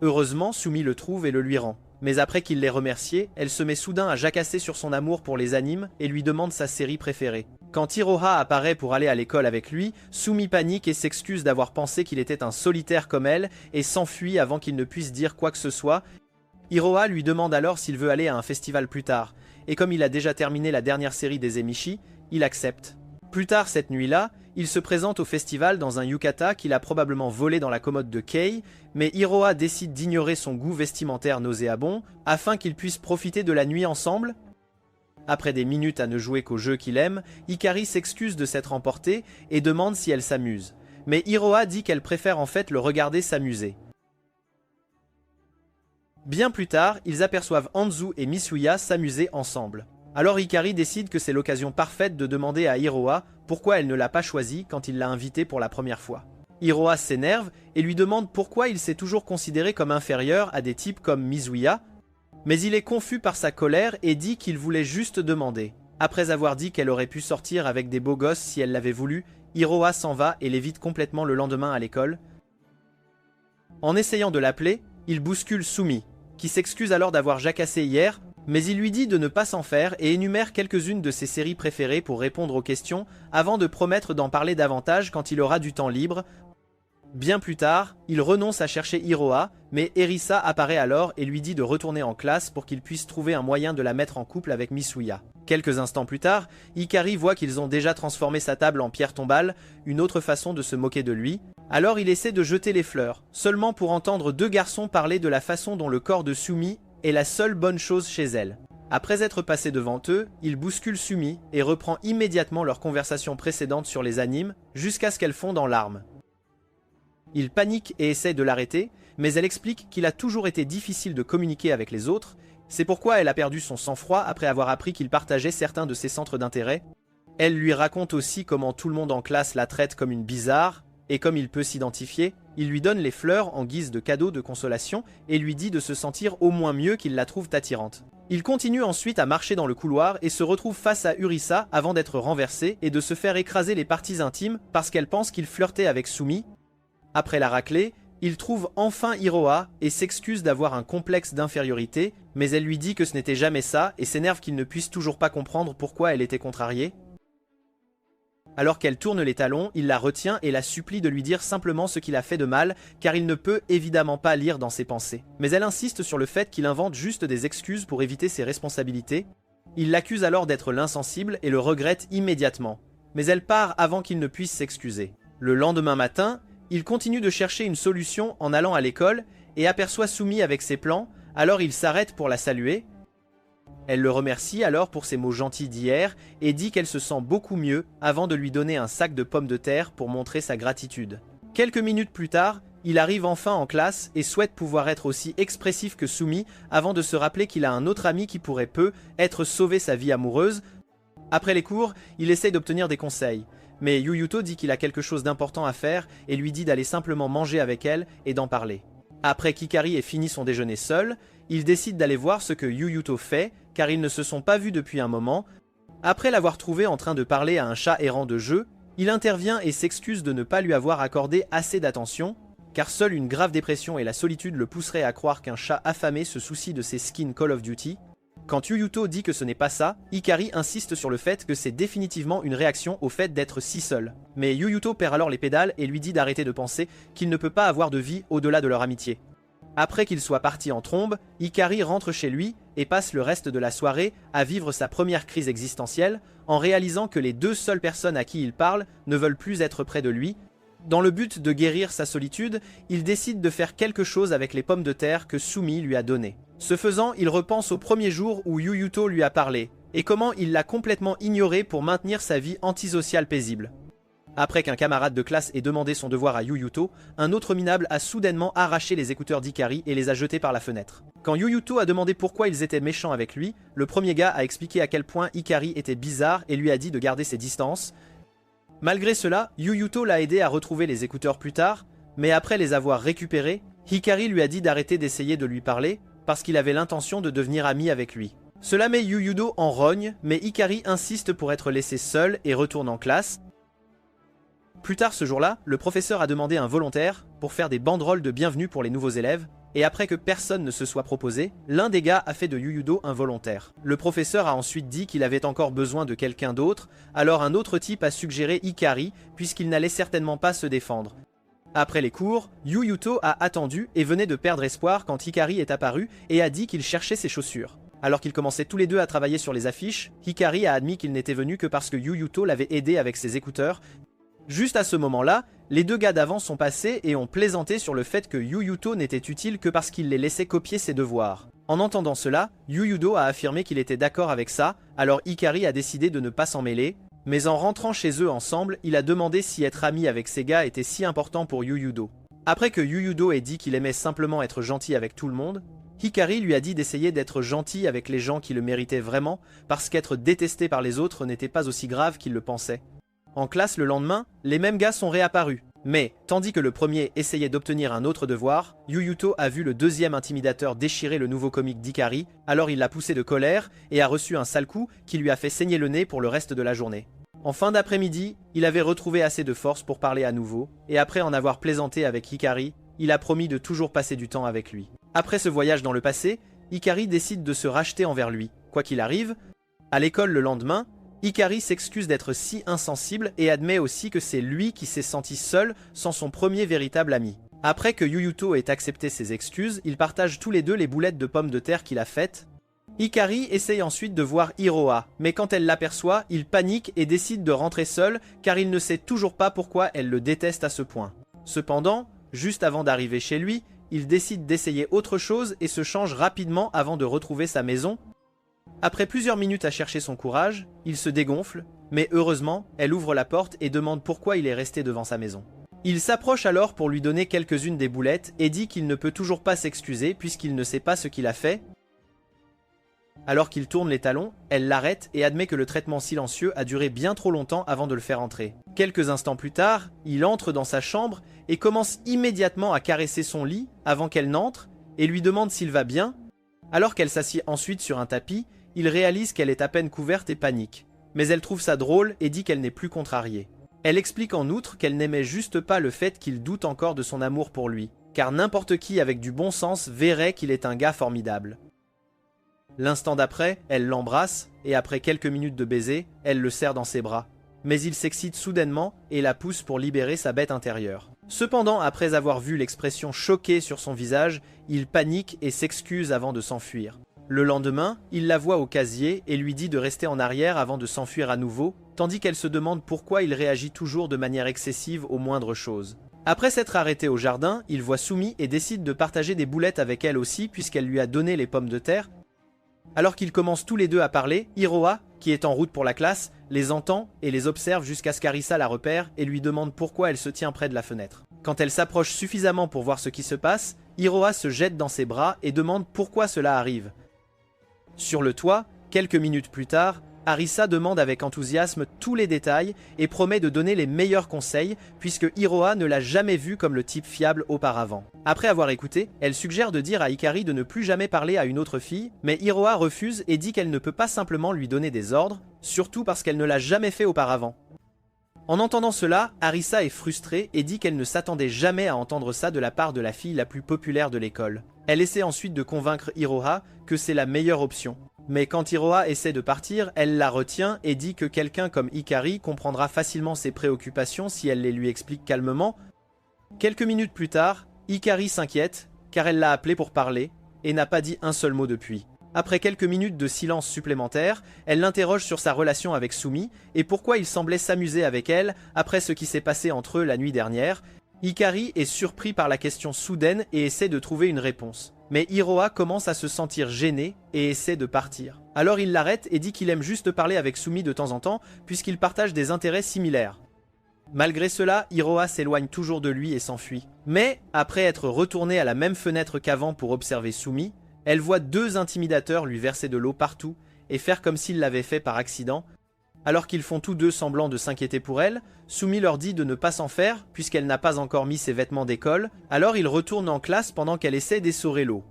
Heureusement, Sumi le trouve et le lui rend. Mais après qu'il l'ait remercié, elle se met soudain à jacasser sur son amour pour les animes et lui demande sa série préférée. Quand Iroha apparaît pour aller à l'école avec lui, Sumi panique et s'excuse d'avoir pensé qu'il était un solitaire comme elle et s'enfuit avant qu'il ne puisse dire quoi que ce soit. Iroha lui demande alors s'il veut aller à un festival plus tard, et comme il a déjà terminé la dernière série des Emishi, il accepte. Plus tard cette nuit-là, il se présente au festival dans un yukata qu'il a probablement volé dans la commode de Kei, mais Iroha décide d'ignorer son goût vestimentaire nauséabond afin qu'ils puissent profiter de la nuit ensemble. Après des minutes à ne jouer qu'au jeu qu'il aime, Hikari s'excuse de s'être emportée et demande si elle s'amuse. Mais Iroha dit qu'elle préfère en fait le regarder s'amuser. Bien plus tard, ils aperçoivent Anzu et Misuya s'amuser ensemble. Alors Hikari décide que c'est l'occasion parfaite de demander à Iroha pourquoi elle ne l'a pas choisi quand il l'a invité pour la première fois. Iroha s'énerve et lui demande pourquoi il s'est toujours considéré comme inférieur à des types comme Misuya, mais il est confus par sa colère et dit qu'il voulait juste demander. Après avoir dit qu'elle aurait pu sortir avec des beaux gosses si elle l'avait voulu, Iroha s'en va et l'évite complètement le lendemain à l'école. En essayant de l'appeler, il bouscule Sumi, qui s'excuse alors d'avoir jacassé hier, mais il lui dit de ne pas s'en faire et énumère quelques-unes de ses séries préférées pour répondre aux questions, avant de promettre d'en parler davantage quand il aura du temps libre. Bien plus tard, il renonce à chercher Iroha, mais Erisa apparaît alors et lui dit de retourner en classe pour qu'il puisse trouver un moyen de la mettre en couple avec Misuya. Quelques instants plus tard, Hikari voit qu'ils ont déjà transformé sa table en pierre tombale, une autre façon de se moquer de lui. Alors il essaie de jeter les fleurs, seulement pour entendre deux garçons parler de la façon dont le corps de Sumi est la seule bonne chose chez elle. Après être passé devant eux, il bouscule Sumi et reprend immédiatement leur conversation précédente sur les animes, jusqu'à ce qu'elle fonde en larmes. Il panique et essaie de l'arrêter, mais elle explique qu'il a toujours été difficile de communiquer avec les autres, c'est pourquoi elle a perdu son sang-froid après avoir appris qu'il partageait certains de ses centres d'intérêt. Elle lui raconte aussi comment tout le monde en classe la traite comme une bizarre, et comme il peut s'identifier, il lui donne les fleurs en guise de cadeau de consolation et lui dit de se sentir au moins mieux qu'il la trouve attirante. Il continue ensuite à marcher dans le couloir et se retrouve face à Urisa avant d'être renversé et de se faire écraser les parties intimes parce qu'elle pense qu'il flirtait avec Sumi. Après la raclée, il trouve enfin Iroha et s'excuse d'avoir un complexe d'infériorité, mais elle lui dit que ce n'était jamais ça et s'énerve qu'il ne puisse toujours pas comprendre pourquoi elle était contrariée. Alors qu'elle tourne les talons, il la retient et la supplie de lui dire simplement ce qu'il a fait de mal, car il ne peut évidemment pas lire dans ses pensées. Mais elle insiste sur le fait qu'il invente juste des excuses pour éviter ses responsabilités. Il l'accuse alors d'être l'insensible et le regrette immédiatement. Mais elle part avant qu'il ne puisse s'excuser. Le lendemain matin, il continue de chercher une solution en allant à l'école et aperçoit Sumi avec ses plans, alors il s'arrête pour la saluer. Elle le remercie alors pour ses mots gentils d'hier et dit qu'elle se sent beaucoup mieux avant de lui donner un sac de pommes de terre pour montrer sa gratitude. Quelques minutes plus tard, il arrive enfin en classe et souhaite pouvoir être aussi expressif que Sumi avant de se rappeler qu'il a un autre ami qui pourrait être sauver sa vie amoureuse. Après les cours, il essaye d'obtenir des conseils, mais Yuyuto dit qu'il a quelque chose d'important à faire et lui dit d'aller simplement manger avec elle et d'en parler. Après qu'Hikari ait fini son déjeuner seul, il décide d'aller voir ce que Yuyuto fait car ils ne se sont pas vus depuis un moment. Après l'avoir trouvé en train de parler à un chat errant de jeu, il intervient et s'excuse de ne pas lui avoir accordé assez d'attention, car seule une grave dépression et la solitude le pousseraient à croire qu'un chat affamé se soucie de ses skins Call of Duty. Quand Yuyuto dit que ce n'est pas ça, Hikari insiste sur le fait que c'est définitivement une réaction au fait d'être si seul. Mais Yuyuto perd alors les pédales et lui dit d'arrêter de penser qu'il ne peut pas avoir de vie au-delà de leur amitié. Après qu'il soit parti en trombe, Hikari rentre chez lui et passe le reste de la soirée à vivre sa première crise existentielle en réalisant que les deux seules personnes à qui il parle ne veulent plus être près de lui. Dans le but de guérir sa solitude, il décide de faire quelque chose avec les pommes de terre que Sumi lui a données. Ce faisant, il repense au premier jour où Yuyuto lui a parlé, et comment il l'a complètement ignoré pour maintenir sa vie antisociale paisible. Après qu'un camarade de classe ait demandé son devoir à Yuyuto, un autre minable a soudainement arraché les écouteurs d'Hikari et les a jetés par la fenêtre. Quand Yuyuto a demandé pourquoi ils étaient méchants avec lui, le premier gars a expliqué à quel point Hikari était bizarre et lui a dit de garder ses distances. Malgré cela, Yuyuto l'a aidé à retrouver les écouteurs plus tard, mais après les avoir récupérés, Hikari lui a dit d'arrêter d'essayer de lui parler, parce qu'il avait l'intention de devenir ami avec lui. Cela met Yuyuto en rogne, mais Hikari insiste pour être laissé seul et retourne en classe. Plus tard ce jour-là, le professeur a demandé un volontaire pour faire des banderoles de bienvenue pour les nouveaux élèves, et après que personne ne se soit proposé, l'un des gars a fait de Yuyuto un volontaire. Le professeur a ensuite dit qu'il avait encore besoin de quelqu'un d'autre, alors un autre type a suggéré Hikari, puisqu'il n'allait certainement pas se défendre. Après les cours, Yuyuto a attendu et venait de perdre espoir quand Hikari est apparu et a dit qu'il cherchait ses chaussures. Alors qu'ils commençaient tous les deux à travailler sur les affiches, Hikari a admis qu'il n'était venu que parce que Yuyuto l'avait aidé avec ses écouteurs. Juste à ce moment-là, les deux gars d'avant sont passés et ont plaisanté sur le fait que Yuyuto n'était utile que parce qu'il les laissait copier ses devoirs. En entendant cela, Yuyuto a affirmé qu'il était d'accord avec ça, alors Hikari a décidé de ne pas s'en mêler, mais en rentrant chez eux ensemble, il a demandé si être ami avec ces gars était si important pour Yuyuto. Après que Yuyuto ait dit qu'il aimait simplement être gentil avec tout le monde, Hikari lui a dit d'essayer d'être gentil avec les gens qui le méritaient vraiment, parce qu'être détesté par les autres n'était pas aussi grave qu'il le pensait. En classe le lendemain, les mêmes gars sont réapparus. Mais, tandis que le premier essayait d'obtenir un autre devoir, Yuyuto a vu le deuxième intimidateur déchirer le nouveau comic d'Hikari, alors il l'a poussé de colère et a reçu un sale coup qui lui a fait saigner le nez pour le reste de la journée. En fin d'après-midi, il avait retrouvé assez de force pour parler à nouveau, et après en avoir plaisanté avec Hikari, il a promis de toujours passer du temps avec lui. Après ce voyage dans le passé, Hikari décide de se racheter envers lui. Quoi qu'il arrive, à l'école le lendemain, Hikari s'excuse d'être si insensible et admet aussi que c'est lui qui s'est senti seul sans son premier véritable ami. Après que Yuyuto ait accepté ses excuses, ils partagent tous les deux les boulettes de pommes de terre qu'il a faites. Hikari essaye ensuite de voir Hiroa, mais quand elle l'aperçoit, il panique et décide de rentrer seul car il ne sait toujours pas pourquoi elle le déteste à ce point. Cependant, juste avant d'arriver chez lui, il décide d'essayer autre chose et se change rapidement avant de retrouver sa maison. Après plusieurs minutes à chercher son courage, il se dégonfle, mais heureusement, elle ouvre la porte et demande pourquoi il est resté devant sa maison. Il s'approche alors pour lui donner quelques-unes des boulettes et dit qu'il ne peut toujours pas s'excuser puisqu'il ne sait pas ce qu'il a fait. Alors qu'il tourne les talons, elle l'arrête et admet que le traitement silencieux a duré bien trop longtemps avant de le faire entrer. Quelques instants plus tard, il entre dans sa chambre et commence immédiatement à caresser son lit avant qu'elle n'entre et lui demande s'il va bien. Alors qu'elle s'assied ensuite sur un tapis, il réalise qu'elle est à peine couverte et panique. Mais elle trouve ça drôle et dit qu'elle n'est plus contrariée. Elle explique en outre qu'elle n'aimait juste pas le fait qu'il doute encore de son amour pour lui, car n'importe qui avec du bon sens verrait qu'il est un gars formidable. L'instant d'après, elle l'embrasse, et après quelques minutes de baiser, elle le serre dans ses bras. Mais il s'excite soudainement et la pousse pour libérer sa bête intérieure. Cependant, après avoir vu l'expression choquée sur son visage, il panique et s'excuse avant de s'enfuir. Le lendemain, il la voit au casier et lui dit de rester en arrière avant de s'enfuir à nouveau, tandis qu'elle se demande pourquoi il réagit toujours de manière excessive aux moindres choses. Après s'être arrêté au jardin, il voit Sumi et décide de partager des boulettes avec elle aussi puisqu'elle lui a donné les pommes de terre. Alors qu'ils commencent tous les deux à parler, Hiroa, qui est en route pour la classe, les entend et les observe jusqu'à ce qu'Arisa la repère et lui demande pourquoi elle se tient près de la fenêtre. Quand elle s'approche suffisamment pour voir ce qui se passe, Hiroa se jette dans ses bras et demande pourquoi cela arrive. Sur le toit, quelques minutes plus tard, Arisa demande avec enthousiasme tous les détails et promet de donner les meilleurs conseils puisque Hiroa ne l'a jamais vu comme le type fiable auparavant. Après avoir écouté, elle suggère de dire à Hikari de ne plus jamais parler à une autre fille, mais Hiroa refuse et dit qu'elle ne peut pas simplement lui donner des ordres, surtout parce qu'elle ne l'a jamais fait auparavant. En entendant cela, Arisa est frustrée et dit qu'elle ne s'attendait jamais à entendre ça de la part de la fille la plus populaire de l'école. Elle essaie ensuite de convaincre Hiroa que c'est la meilleure option. Mais quand Hiroa essaie de partir, elle la retient et dit que quelqu'un comme Hikari comprendra facilement ses préoccupations si elle les lui explique calmement. Quelques minutes plus tard, Hikari s'inquiète car elle l'a appelé pour parler et n'a pas dit un seul mot depuis. Après quelques minutes de silence supplémentaire, elle l'interroge sur sa relation avec Sumi et pourquoi il semblait s'amuser avec elle après ce qui s'est passé entre eux la nuit dernière. Hikari est surpris par la question soudaine et essaie de trouver une réponse. Mais Hiroa commence à se sentir gêné et essaie de partir. Alors il l'arrête et dit qu'il aime juste parler avec Sumi de temps en temps puisqu'ils partagent des intérêts similaires. Malgré cela, Hiroa s'éloigne toujours de lui et s'enfuit. Mais, après être retourné à la même fenêtre qu'avant pour observer Sumi, elle voit deux intimidateurs lui verser de l'eau partout et faire comme s'ils l'avaient fait par accident. Alors qu'ils font tous deux semblant de s'inquiéter pour elle, Sumi leur dit de ne pas s'en faire puisqu'elle n'a pas encore mis ses vêtements d'école, alors ils retournent en classe pendant qu'elle essaie d'essorer l'eau.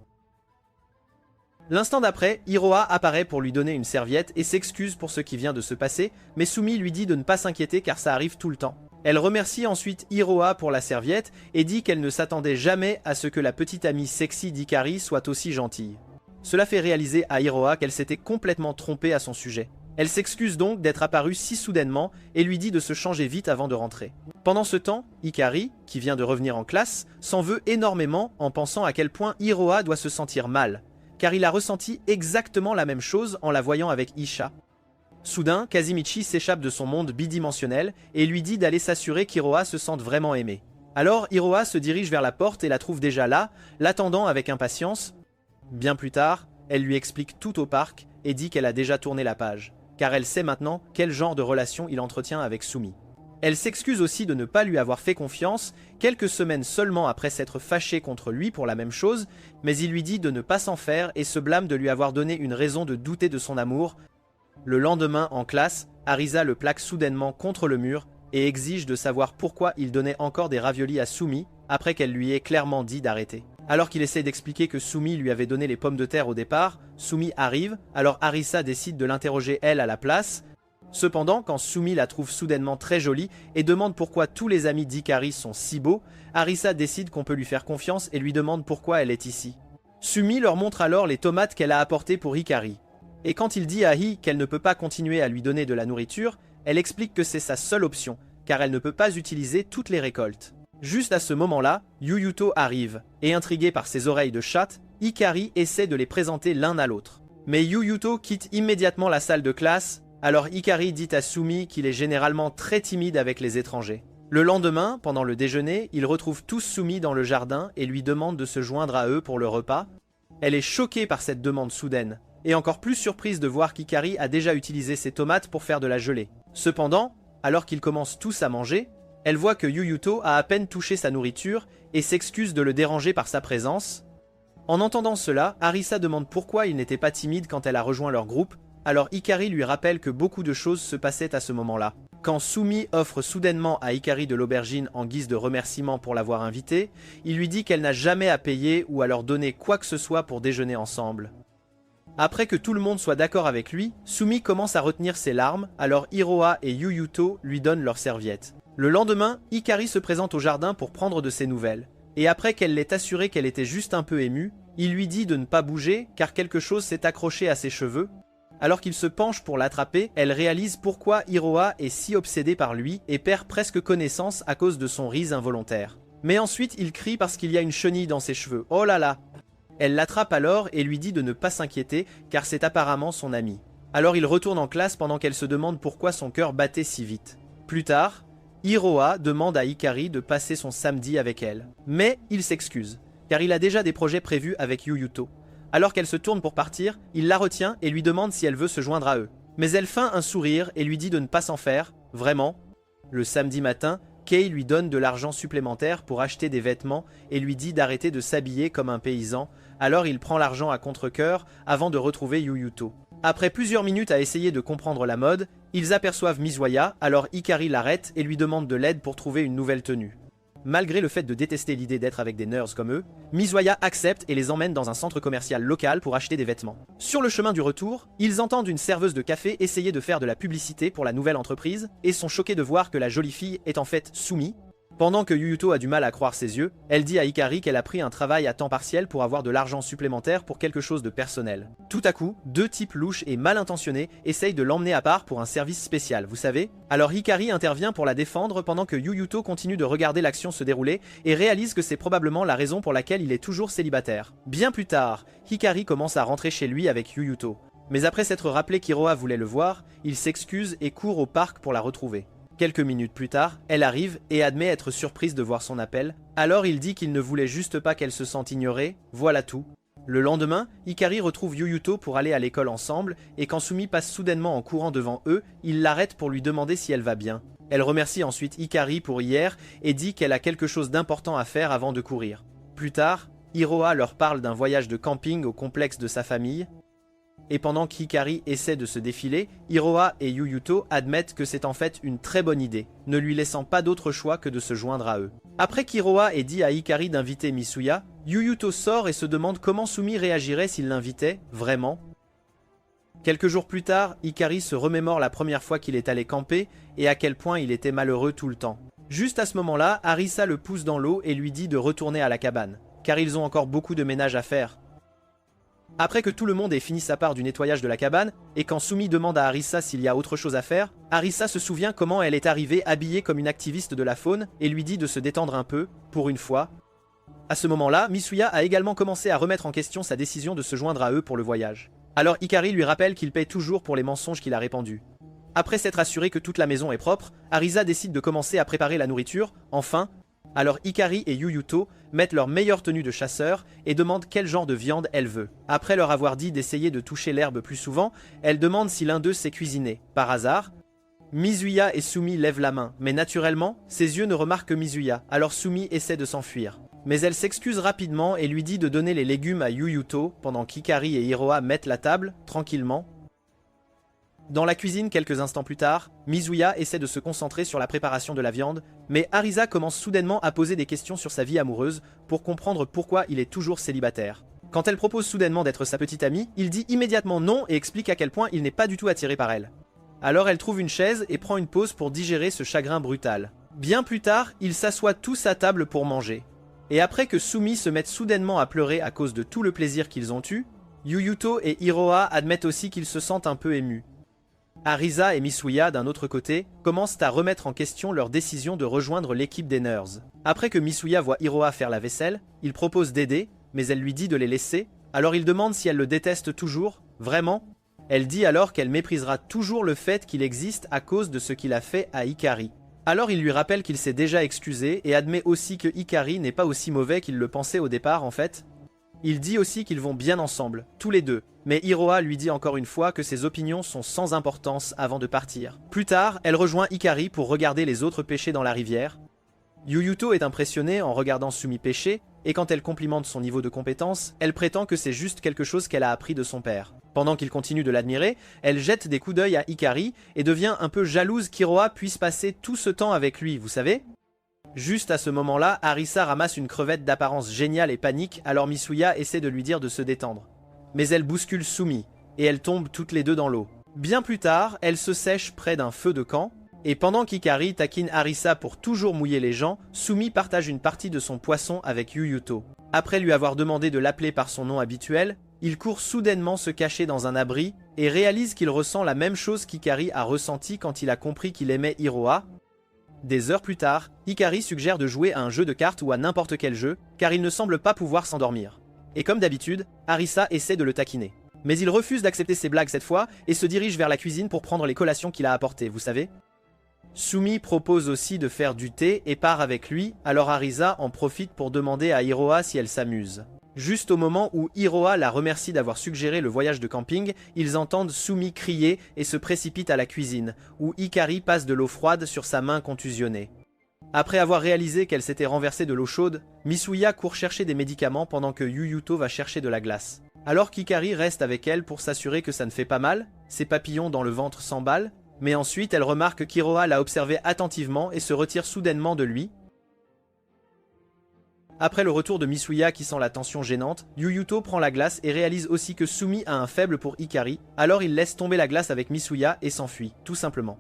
L'instant d'après, Hiroa apparaît pour lui donner une serviette et s'excuse pour ce qui vient de se passer, mais Sumi lui dit de ne pas s'inquiéter car ça arrive tout le temps. Elle remercie ensuite Hiroa pour la serviette et dit qu'elle ne s'attendait jamais à ce que la petite amie sexy d'Hikari soit aussi gentille. Cela fait réaliser à Hiroa qu'elle s'était complètement trompée à son sujet. Elle s'excuse donc d'être apparue si soudainement et lui dit de se changer vite avant de rentrer. Pendant ce temps, Hikari, qui vient de revenir en classe, s'en veut énormément en pensant à quel point Hiroa doit se sentir mal, car il a ressenti exactement la même chose en la voyant avec Isha. Soudain, Kazimichi s'échappe de son monde bidimensionnel et lui dit d'aller s'assurer qu'Hiroa se sente vraiment aimée. Alors Hiroa se dirige vers la porte et la trouve déjà là, l'attendant avec impatience. Bien plus tard, elle lui explique tout au parc et dit qu'elle a déjà tourné la page, car elle sait maintenant quel genre de relation il entretient avec Sumi. Elle s'excuse aussi de ne pas lui avoir fait confiance, quelques semaines seulement après s'être fâchée contre lui pour la même chose, mais il lui dit de ne pas s'en faire et se blâme de lui avoir donné une raison de douter de son amour. Le lendemain, en classe, Arisa le plaque soudainement contre le mur et exige de savoir pourquoi il donnait encore des raviolis à Sumi après qu'elle lui ait clairement dit d'arrêter. Alors qu'il essaie d'expliquer que Sumi lui avait donné les pommes de terre au départ, Sumi arrive, alors Arisa décide de l'interroger elle à la place. Cependant, quand Sumi la trouve soudainement très jolie et demande pourquoi tous les amis d'Hikari sont si beaux, Arisa décide qu'on peut lui faire confiance et lui demande pourquoi elle est ici. Sumi leur montre alors les tomates qu'elle a apportées pour Hikari. Et quand il dit à Hi qu'elle ne peut pas continuer à lui donner de la nourriture, elle explique que c'est sa seule option, car elle ne peut pas utiliser toutes les récoltes. Juste à ce moment-là, Yuyuto arrive, et intrigué par ses oreilles de chatte, Hikari essaie de les présenter l'un à l'autre. Mais Yuyuto quitte immédiatement la salle de classe, alors Hikari dit à Sumi qu'il est généralement très timide avec les étrangers. Le lendemain, pendant le déjeuner, ils retrouvent tous Sumi dans le jardin et lui demandent de se joindre à eux pour le repas. Elle est choquée par cette demande soudaine, et encore plus surprise de voir qu'Hikari a déjà utilisé ses tomates pour faire de la gelée. Cependant, alors qu'ils commencent tous à manger, elle voit que Yuyuto a à peine touché sa nourriture et s'excuse de le déranger par sa présence. En entendant cela, Arisa demande pourquoi il n'était pas timide quand elle a rejoint leur groupe, alors Hikari lui rappelle que beaucoup de choses se passaient à ce moment-là. Quand Sumi offre soudainement à Hikari de l'aubergine en guise de remerciement pour l'avoir invitée, il lui dit qu'elle n'a jamais à payer ou à leur donner quoi que ce soit pour déjeuner ensemble. Après que tout le monde soit d'accord avec lui, Sumi commence à retenir ses larmes, alors Hiroa et Yuyuto lui donnent leurs serviettes. Le lendemain, Hikari se présente au jardin pour prendre de ses nouvelles. Et après qu'elle l'ait assuré qu'elle était juste un peu émue, il lui dit de ne pas bouger car quelque chose s'est accroché à ses cheveux. Alors qu'il se penche pour l'attraper, elle réalise pourquoi Hiroa est si obsédé par lui et perd presque connaissance à cause de son rire involontaire. Mais ensuite, il crie parce qu'il y a une chenille dans ses cheveux. Oh là là! Elle l'attrape alors et lui dit de ne pas s'inquiéter car c'est apparemment son ami. Alors il retourne en classe pendant qu'elle se demande pourquoi son cœur battait si vite. Plus tard, Hiroa demande à Hikari de passer son samedi avec elle. Mais il s'excuse, car il a déjà des projets prévus avec Yuyuto. Alors qu'elle se tourne pour partir, il la retient et lui demande si elle veut se joindre à eux. Mais elle feint un sourire et lui dit de ne pas s'en faire, vraiment. Le samedi matin, Kei lui donne de l'argent supplémentaire pour acheter des vêtements et lui dit d'arrêter de s'habiller comme un paysan, alors il prend l'argent à contre-cœur avant de retrouver Yuyuto. Après plusieurs minutes à essayer de comprendre la mode, ils aperçoivent Mizuya, alors Hikari l'arrête et lui demande de l'aide pour trouver une nouvelle tenue. Malgré le fait de détester l'idée d'être avec des nerds comme eux, Mizuya accepte et les emmène dans un centre commercial local pour acheter des vêtements. Sur le chemin du retour, ils entendent une serveuse de café essayer de faire de la publicité pour la nouvelle entreprise et sont choqués de voir que la jolie fille est en fait Sumi. Pendant que Yuyuto a du mal à croire ses yeux, elle dit à Hikari qu'elle a pris un travail à temps partiel pour avoir de l'argent supplémentaire pour quelque chose de personnel. Tout à coup, deux types louches et mal intentionnés essayent de l'emmener à part pour un service spécial, vous savez. Alors Hikari intervient pour la défendre pendant que Yuyuto continue de regarder l'action se dérouler et réalise que c'est probablement la raison pour laquelle il est toujours célibataire. Bien plus tard, Hikari commence à rentrer chez lui avec Yuyuto. Mais après s'être rappelé qu'Hiroa voulait le voir, il s'excuse et court au parc pour la retrouver. Quelques minutes plus tard, elle arrive et admet être surprise de voir son appel. Alors il dit qu'il ne voulait juste pas qu'elle se sente ignorée, voilà tout. Le lendemain, Hikari retrouve Yuyuto pour aller à l'école ensemble et quand Sumi passe soudainement en courant devant eux, il l'arrête pour lui demander si elle va bien. Elle remercie ensuite Hikari pour hier et dit qu'elle a quelque chose d'important à faire avant de courir. Plus tard, Hiroa leur parle d'un voyage de camping au complexe de sa famille. Et pendant qu'Hikari essaie de se défiler, Hiroa et Yuyuto admettent que c'est en fait une très bonne idée, ne lui laissant pas d'autre choix que de se joindre à eux. Après qu'Hiroa ait dit à Hikari d'inviter Misuya, Yuyuto sort et se demande comment Sumi réagirait s'il l'invitait, vraiment. Quelques jours plus tard, Hikari se remémore la première fois qu'il est allé camper et à quel point il était malheureux tout le temps. Juste à ce moment-là, Arisa le pousse dans l'eau et lui dit de retourner à la cabane, car ils ont encore beaucoup de ménage à faire. Après que tout le monde ait fini sa part du nettoyage de la cabane, et quand Sumi demande à Arisa s'il y a autre chose à faire, Arisa se souvient comment elle est arrivée habillée comme une activiste de la faune et lui dit de se détendre un peu, pour une fois. À ce moment-là, Misuya a également commencé à remettre en question sa décision de se joindre à eux pour le voyage. Alors Hikari lui rappelle qu'il paie toujours pour les mensonges qu'il a répandus. Après s'être assuré que toute la maison est propre, Arisa décide de commencer à préparer la nourriture, enfin. Alors Hikari et Yuyuto mettent leur meilleure tenue de chasseur et demandent quel genre de viande elle veut. Après leur avoir dit d'essayer de toucher l'herbe plus souvent, elle demande si l'un d'eux sait cuisiner. Par hasard, Mizuya et Sumi lèvent la main, mais naturellement, ses yeux ne remarquent que Mizuya, alors Sumi essaie de s'enfuir. Mais elle s'excuse rapidement et lui dit de donner les légumes à Yuyuto pendant qu'Hikari et Hiroa mettent la table, tranquillement. Dans la cuisine, quelques instants plus tard, Mizuya essaie de se concentrer sur la préparation de la viande, mais Arisa commence soudainement à poser des questions sur sa vie amoureuse pour comprendre pourquoi il est toujours célibataire. Quand elle propose soudainement d'être sa petite amie, il dit immédiatement non et explique à quel point il n'est pas du tout attiré par elle. Alors elle trouve une chaise et prend une pause pour digérer ce chagrin brutal. Bien plus tard, ils s'assoient tous à table pour manger. Et après que Sumi se mette soudainement à pleurer à cause de tout le plaisir qu'ils ont eu, Yuyuto et Hiroa admettent aussi qu'ils se sentent un peu émus. Arisa et Misuya, d'un autre côté, commencent à remettre en question leur décision de rejoindre l'équipe des nerds. Après que Misuya voit Hiroa faire la vaisselle, il propose d'aider, mais elle lui dit de les laisser, alors il demande si elle le déteste toujours, vraiment. Elle dit alors qu'elle méprisera toujours le fait qu'il existe à cause de ce qu'il a fait à Hikari. Alors il lui rappelle qu'il s'est déjà excusé et admet aussi que Hikari n'est pas aussi mauvais qu'il le pensait au départ en fait. Il dit aussi qu'ils vont bien ensemble, tous les deux, mais Hiroa lui dit encore une fois que ses opinions sont sans importance avant de partir. Plus tard, elle rejoint Hikari pour regarder les autres pêcher dans la rivière. Yuyuto est impressionnée en regardant Sumi pêcher, et quand elle complimente son niveau de compétence, elle prétend que c'est juste quelque chose qu'elle a appris de son père. Pendant qu'il continue de l'admirer, elle jette des coups d'œil à Hikari et devient un peu jalouse qu'Hiroa puisse passer tout ce temps avec lui, vous savez ? Juste à ce moment-là, Arisa ramasse une crevette d'apparence géniale et panique, alors Misuya essaie de lui dire de se détendre. Mais elle bouscule Sumi, et elles tombent toutes les deux dans l'eau. Bien plus tard, elles se sèchent près d'un feu de camp, et pendant qu'Hikari taquine Arisa pour toujours mouiller les gens, Sumi partage une partie de son poisson avec Yuyuto. Après lui avoir demandé de l'appeler par son nom habituel, il court soudainement se cacher dans un abri, et réalise qu'il ressent la même chose qu'Hikari a ressenti quand il a compris qu'il aimait Hiroa. Des heures plus tard, Hikari suggère de jouer à un jeu de cartes ou à n'importe quel jeu, car il ne semble pas pouvoir s'endormir. Et comme d'habitude, Arisa essaie de le taquiner. Mais il refuse d'accepter ses blagues cette fois, et se dirige vers la cuisine pour prendre les collations qu'il a apportées, vous savez. Sumi propose aussi de faire du thé et part avec lui, alors Arisa en profite pour demander à Hiroa si elle s'amuse. Juste au moment où Hiroa la remercie d'avoir suggéré le voyage de camping, ils entendent Sumi crier et se précipitent à la cuisine, où Hikari passe de l'eau froide sur sa main contusionnée. Après avoir réalisé qu'elle s'était renversée de l'eau chaude, Misuya court chercher des médicaments pendant que Yuyuto va chercher de la glace. Alors qu'Hikari reste avec elle pour s'assurer que ça ne fait pas mal, ses papillons dans le ventre s'emballent, mais ensuite elle remarque qu'Iroha l'a observé attentivement et se retire soudainement de lui. Après le retour de Misuya qui sent la tension gênante, Yuyuto prend la glace et réalise aussi que Sumi a un faible pour Hikari, alors il laisse tomber la glace avec Misuya et s'enfuit, tout simplement.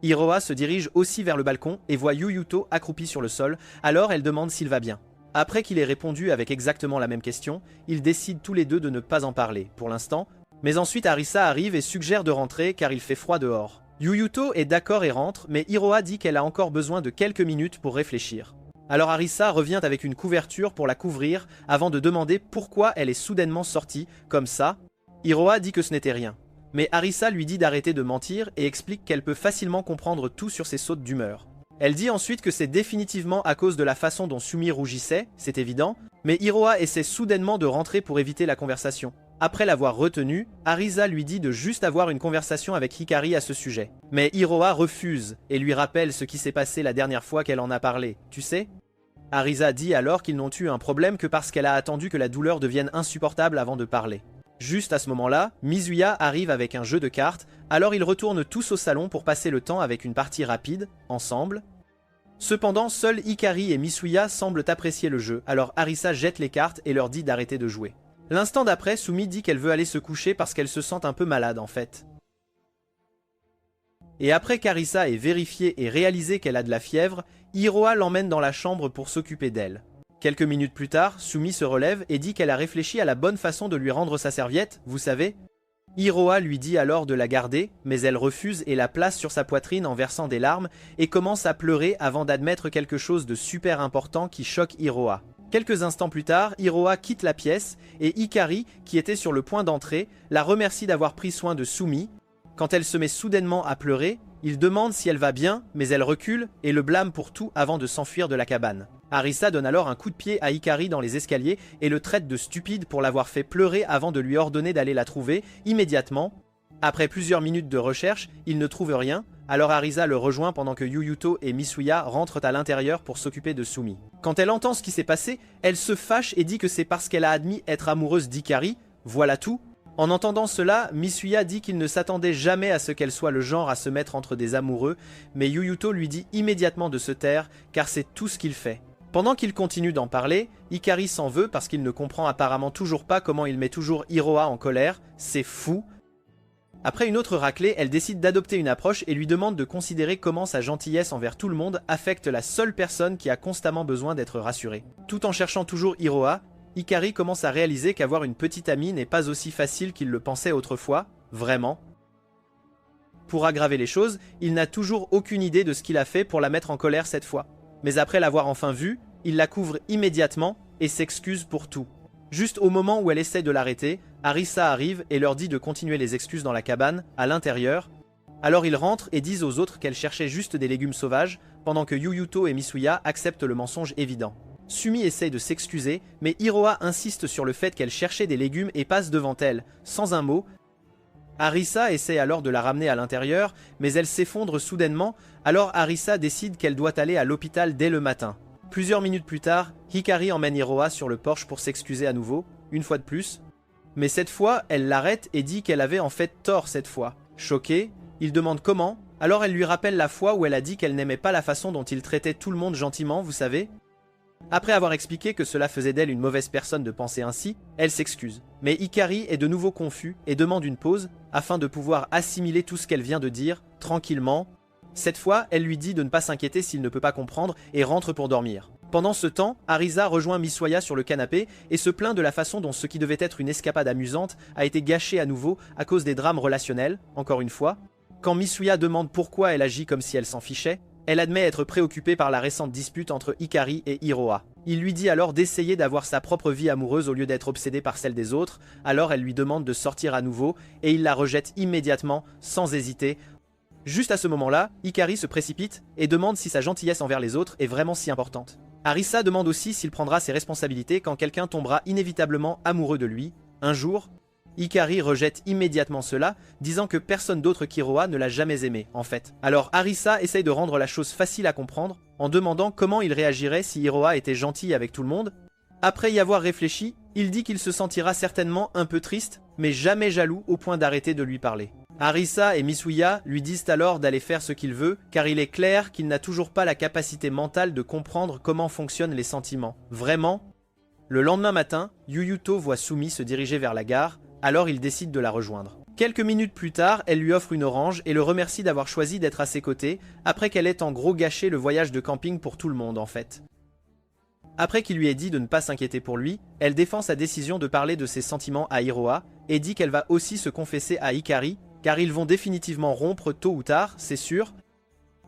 Iroha se dirige aussi vers le balcon et voit Yuyuto accroupi sur le sol, alors elle demande s'il va bien. Après qu'il ait répondu avec exactement la même question, ils décident tous les deux de ne pas en parler, pour l'instant, mais ensuite Arisa arrive et suggère de rentrer car il fait froid dehors. Yuyuto est d'accord et rentre, mais Iroha dit qu'elle a encore besoin de quelques minutes pour réfléchir. Alors Arisa revient avec une couverture pour la couvrir avant de demander pourquoi elle est soudainement sortie, comme ça. Iroha dit que ce n'était rien. Mais Arisa lui dit d'arrêter de mentir et explique qu'elle peut facilement comprendre tout sur ses sautes d'humeur. Elle dit ensuite que c'est définitivement à cause de la façon dont Sumi rougissait, c'est évident, mais Iroha essaie soudainement de rentrer pour éviter la conversation. Après l'avoir retenu, Arisa lui dit de juste avoir une conversation avec Hikari à ce sujet. Mais Iroha refuse et lui rappelle ce qui s'est passé la dernière fois qu'elle en a parlé, tu sais ? Arisa dit alors qu'ils n'ont eu un problème que parce qu'elle a attendu que la douleur devienne insupportable avant de parler. Juste à ce moment-là, Misuya arrive avec un jeu de cartes, alors ils retournent tous au salon pour passer le temps avec une partie rapide, ensemble. Cependant, seuls Hikari et Misuya semblent apprécier le jeu, alors Arisa jette les cartes et leur dit d'arrêter de jouer. L'instant d'après, Sumi dit qu'elle veut aller se coucher parce qu'elle se sent un peu malade en fait. Et après qu'Arisa ait vérifié et réalisé qu'elle a de la fièvre, Iroha l'emmène dans la chambre pour s'occuper d'elle. Quelques minutes plus tard, Sumi se relève et dit qu'elle a réfléchi à la bonne façon de lui rendre sa serviette, vous savez. Iroha lui dit alors de la garder, mais elle refuse et la place sur sa poitrine en versant des larmes et commence à pleurer avant d'admettre quelque chose de super important qui choque Iroha. Quelques instants plus tard, Iroha quitte la pièce et Hikari, qui était sur le point d'entrer, la remercie d'avoir pris soin de Sumi. Quand elle se met soudainement à pleurer, il demande si elle va bien, mais elle recule et le blâme pour tout avant de s'enfuir de la cabane. Arisa donne alors un coup de pied à Hikari dans les escaliers et le traite de stupide pour l'avoir fait pleurer avant de lui ordonner d'aller la trouver immédiatement. Après plusieurs minutes de recherche, il ne trouve rien, alors Arisa le rejoint pendant que Yuyuto et Misuya rentrent à l'intérieur pour s'occuper de Sumi. Quand elle entend ce qui s'est passé, elle se fâche et dit que c'est parce qu'elle a admis être amoureuse d'Hikari, voilà tout. En entendant cela, Misuya dit qu'il ne s'attendait jamais à ce qu'elle soit le genre à se mettre entre des amoureux, mais Yuyuto lui dit immédiatement de se taire, car c'est tout ce qu'il fait. Pendant qu'il continue d'en parler, Hikari s'en veut parce qu'il ne comprend apparemment toujours pas comment il met toujours Iroha en colère, c'est fou. Après une autre raclée, elle décide d'adopter une approche et lui demande de considérer comment sa gentillesse envers tout le monde affecte la seule personne qui a constamment besoin d'être rassurée. Tout en cherchant toujours Iroha, Hikari commence à réaliser qu'avoir une petite amie n'est pas aussi facile qu'il le pensait autrefois, vraiment. Pour aggraver les choses, il n'a toujours aucune idée de ce qu'il a fait pour la mettre en colère cette fois. Mais après l'avoir enfin vue, il la couvre immédiatement et s'excuse pour tout. Juste au moment où elle essaie de l'arrêter, Arisa arrive et leur dit de continuer les excuses dans la cabane, à l'intérieur. Alors ils rentrent et disent aux autres qu'elle cherchait juste des légumes sauvages, pendant que Yuyuto et Misuya acceptent le mensonge évident. Sumi essaie de s'excuser, mais Iroha insiste sur le fait qu'elle cherchait des légumes et passe devant elle, sans un mot. Arisa essaie alors de la ramener à l'intérieur, mais elle s'effondre soudainement, alors Arisa décide qu'elle doit aller à l'hôpital dès le matin. Plusieurs minutes plus tard, Hikari emmène Iroha sur le porche pour s'excuser à nouveau, une fois de plus. Mais cette fois, elle l'arrête et dit qu'elle avait en fait tort cette fois. Choquée, il demande comment, alors elle lui rappelle la fois où elle a dit qu'elle n'aimait pas la façon dont il traitait tout le monde gentiment, vous savez. Après avoir expliqué que cela faisait d'elle une mauvaise personne de penser ainsi, elle s'excuse. Mais Hikari est de nouveau confus et demande une pause afin de pouvoir assimiler tout ce qu'elle vient de dire, tranquillement. Cette fois, elle lui dit de ne pas s'inquiéter s'il ne peut pas comprendre et rentre pour dormir. Pendant ce temps, Arisa rejoint Misuya sur le canapé et se plaint de la façon dont ce qui devait être une escapade amusante a été gâché à nouveau à cause des drames relationnels, encore une fois. Quand Misuya demande pourquoi elle agit comme si elle s'en fichait, elle admet être préoccupée par la récente dispute entre Hikari et Iroha. Il lui dit alors d'essayer d'avoir sa propre vie amoureuse au lieu d'être obsédée par celle des autres, alors elle lui demande de sortir à nouveau et il la rejette immédiatement, sans hésiter. Juste à ce moment-là, Hikari se précipite et demande si sa gentillesse envers les autres est vraiment si importante. Arisa demande aussi s'il prendra ses responsabilités quand quelqu'un tombera inévitablement amoureux de lui, un jour. Hikari rejette immédiatement cela, disant que personne d'autre qu'Iroha ne l'a jamais aimé, en fait. Alors Arisa essaye de rendre la chose facile à comprendre, en demandant comment il réagirait si Iroha était gentil avec tout le monde. Après y avoir réfléchi, il dit qu'il se sentira certainement un peu triste, mais jamais jaloux au point d'arrêter de lui parler. Arisa et Misuya lui disent alors d'aller faire ce qu'il veut, car il est clair qu'il n'a toujours pas la capacité mentale de comprendre comment fonctionnent les sentiments. Vraiment. Le lendemain matin, Yuyuto voit Sumi se diriger vers la gare, alors il décide de la rejoindre. Quelques minutes plus tard, elle lui offre une orange et le remercie d'avoir choisi d'être à ses côtés, après qu'elle ait en gros gâché le voyage de camping pour tout le monde en fait. Après qu'il lui ait dit de ne pas s'inquiéter pour lui, elle défend sa décision de parler de ses sentiments à Iroha, et dit qu'elle va aussi se confesser à Hikari, car ils vont définitivement rompre tôt ou tard, c'est sûr.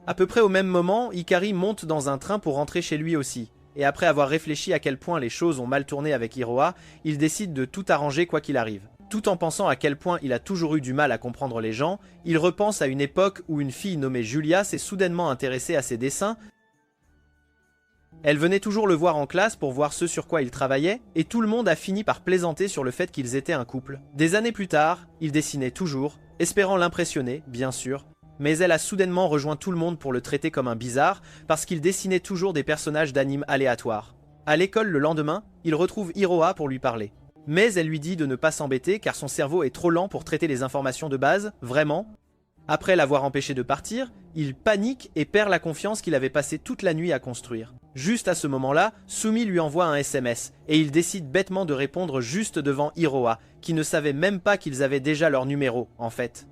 À peu près au même moment, Hikari monte dans un train pour rentrer chez lui aussi. Et après avoir réfléchi à quel point les choses ont mal tourné avec Iroha, il décide de tout arranger quoi qu'il arrive. Tout en pensant à quel point il a toujours eu du mal à comprendre les gens, il repense à une époque où une fille nommée Julia s'est soudainement intéressée à ses dessins. Elle venait toujours le voir en classe pour voir ce sur quoi il travaillait, et tout le monde a fini par plaisanter sur le fait qu'ils étaient un couple. Des années plus tard, il dessinait toujours, espérant l'impressionner, bien sûr, mais elle a soudainement rejoint tout le monde pour le traiter comme un bizarre, parce qu'il dessinait toujours des personnages d'animes aléatoires. À l'école le lendemain, il retrouve Iroha pour lui parler. Mais elle lui dit de ne pas s'embêter car son cerveau est trop lent pour traiter les informations de base, vraiment. Après l'avoir empêché de partir, il panique et perd la confiance qu'il avait passé toute la nuit à construire. Juste à ce moment-là, Sumi lui envoie un SMS, et il décide bêtement de répondre juste devant Iroha, qui ne savait même pas qu'ils avaient déjà leur numéro, en fait.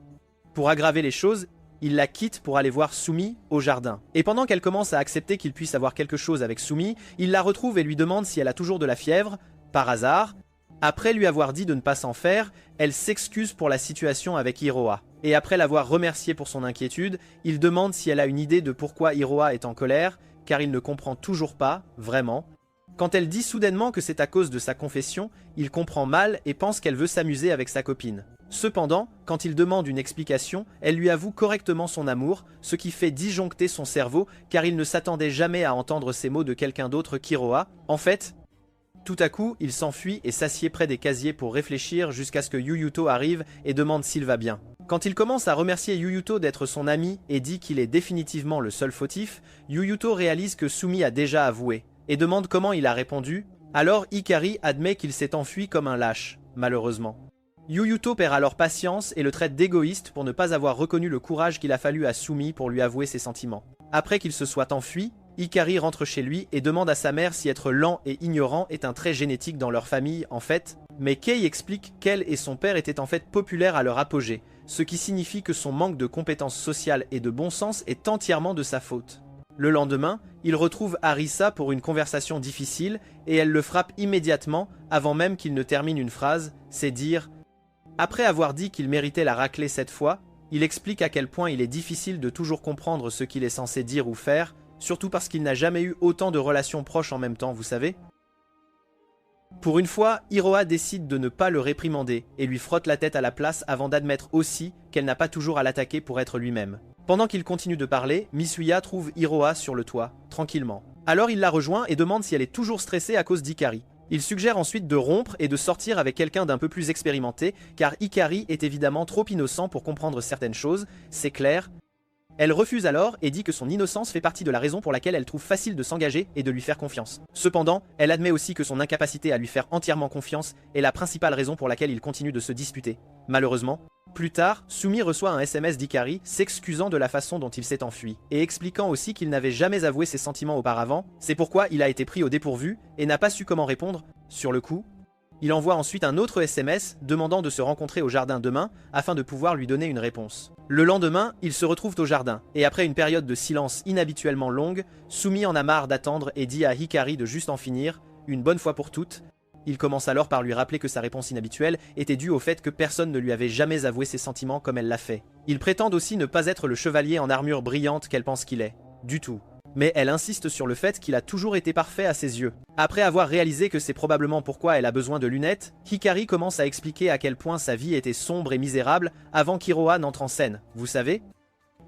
Pour aggraver les choses, il la quitte pour aller voir Sumi au jardin. Et pendant qu'elle commence à accepter qu'il puisse avoir quelque chose avec Sumi, il la retrouve et lui demande si elle a toujours de la fièvre, par hasard. Après lui avoir dit de ne pas s'en faire, elle s'excuse pour la situation avec Iroha. Et après l'avoir remercié pour son inquiétude, il demande si elle a une idée de pourquoi Iroha est en colère, car il ne comprend toujours pas, vraiment. Quand elle dit soudainement que c'est à cause de sa confession, il comprend mal et pense qu'elle veut s'amuser avec sa copine. Cependant, quand il demande une explication, elle lui avoue correctement son amour, ce qui fait disjoncter son cerveau, car il ne s'attendait jamais à entendre ces mots de quelqu'un d'autre qu'Iroha. En fait, tout à coup, il s'enfuit et s'assied près des casiers pour réfléchir jusqu'à ce que Yuyuto arrive et demande s'il va bien. Quand il commence à remercier Yuyuto d'être son ami et dit qu'il est définitivement le seul fautif, Yuyuto réalise que Sumi a déjà avoué et demande comment il a répondu. Alors Hikari admet qu'il s'est enfui comme un lâche, malheureusement. Yuyuto perd alors patience et le traite d'égoïste pour ne pas avoir reconnu le courage qu'il a fallu à Sumi pour lui avouer ses sentiments. Après qu'il se soit enfui, Hikari rentre chez lui et demande à sa mère si être lent et ignorant est un trait génétique dans leur famille en fait, mais Kei explique qu'elle et son père étaient en fait populaires à leur apogée, ce qui signifie que son manque de compétences sociales et de bon sens est entièrement de sa faute. Le lendemain, il retrouve Arisa pour une conversation difficile et elle le frappe immédiatement avant même qu'il ne termine une phrase, c'est dire. Après avoir dit qu'il méritait la raclée cette fois, il explique à quel point il est difficile de toujours comprendre ce qu'il est censé dire ou faire, surtout parce qu'il n'a jamais eu autant de relations proches en même temps, vous savez. Pour une fois, Iroha décide de ne pas le réprimander et lui frotte la tête à la place avant d'admettre aussi qu'elle n'a pas toujours à l'attaquer pour être lui-même. Pendant qu'il continue de parler, Misuya trouve Iroha sur le toit, tranquillement. Alors il la rejoint et demande si elle est toujours stressée à cause d'Hikari. Il suggère ensuite de rompre et de sortir avec quelqu'un d'un peu plus expérimenté, car Hikari est évidemment trop innocent pour comprendre certaines choses, c'est clair. Elle refuse alors et dit que son innocence fait partie de la raison pour laquelle elle trouve facile de s'engager et de lui faire confiance. Cependant, elle admet aussi que son incapacité à lui faire entièrement confiance est la principale raison pour laquelle il continue de se disputer. Malheureusement, plus tard, Sumi reçoit un SMS d'Hikari s'excusant de la façon dont il s'est enfui et expliquant aussi qu'il n'avait jamais avoué ses sentiments auparavant, c'est pourquoi il a été pris au dépourvu et n'a pas su comment répondre sur le coup. Il envoie ensuite un autre SMS demandant de se rencontrer au jardin demain afin de pouvoir lui donner une réponse. Le lendemain, ils se retrouvent au jardin et après une période de silence inhabituellement longue, Sumi en a marre d'attendre et dit à Hikari de juste en finir, une bonne fois pour toutes. Il commence alors par lui rappeler que sa réponse inhabituelle était due au fait que personne ne lui avait jamais avoué ses sentiments comme elle l'a fait. Ils prétendent aussi ne pas être le chevalier en armure brillante qu'elle pense qu'il est. Du tout. Mais elle insiste sur le fait qu'il a toujours été parfait à ses yeux. Après avoir réalisé que c'est probablement pourquoi elle a besoin de lunettes, Hikari commence à expliquer à quel point sa vie était sombre et misérable avant qu'Iroha n'entre en scène, vous savez ?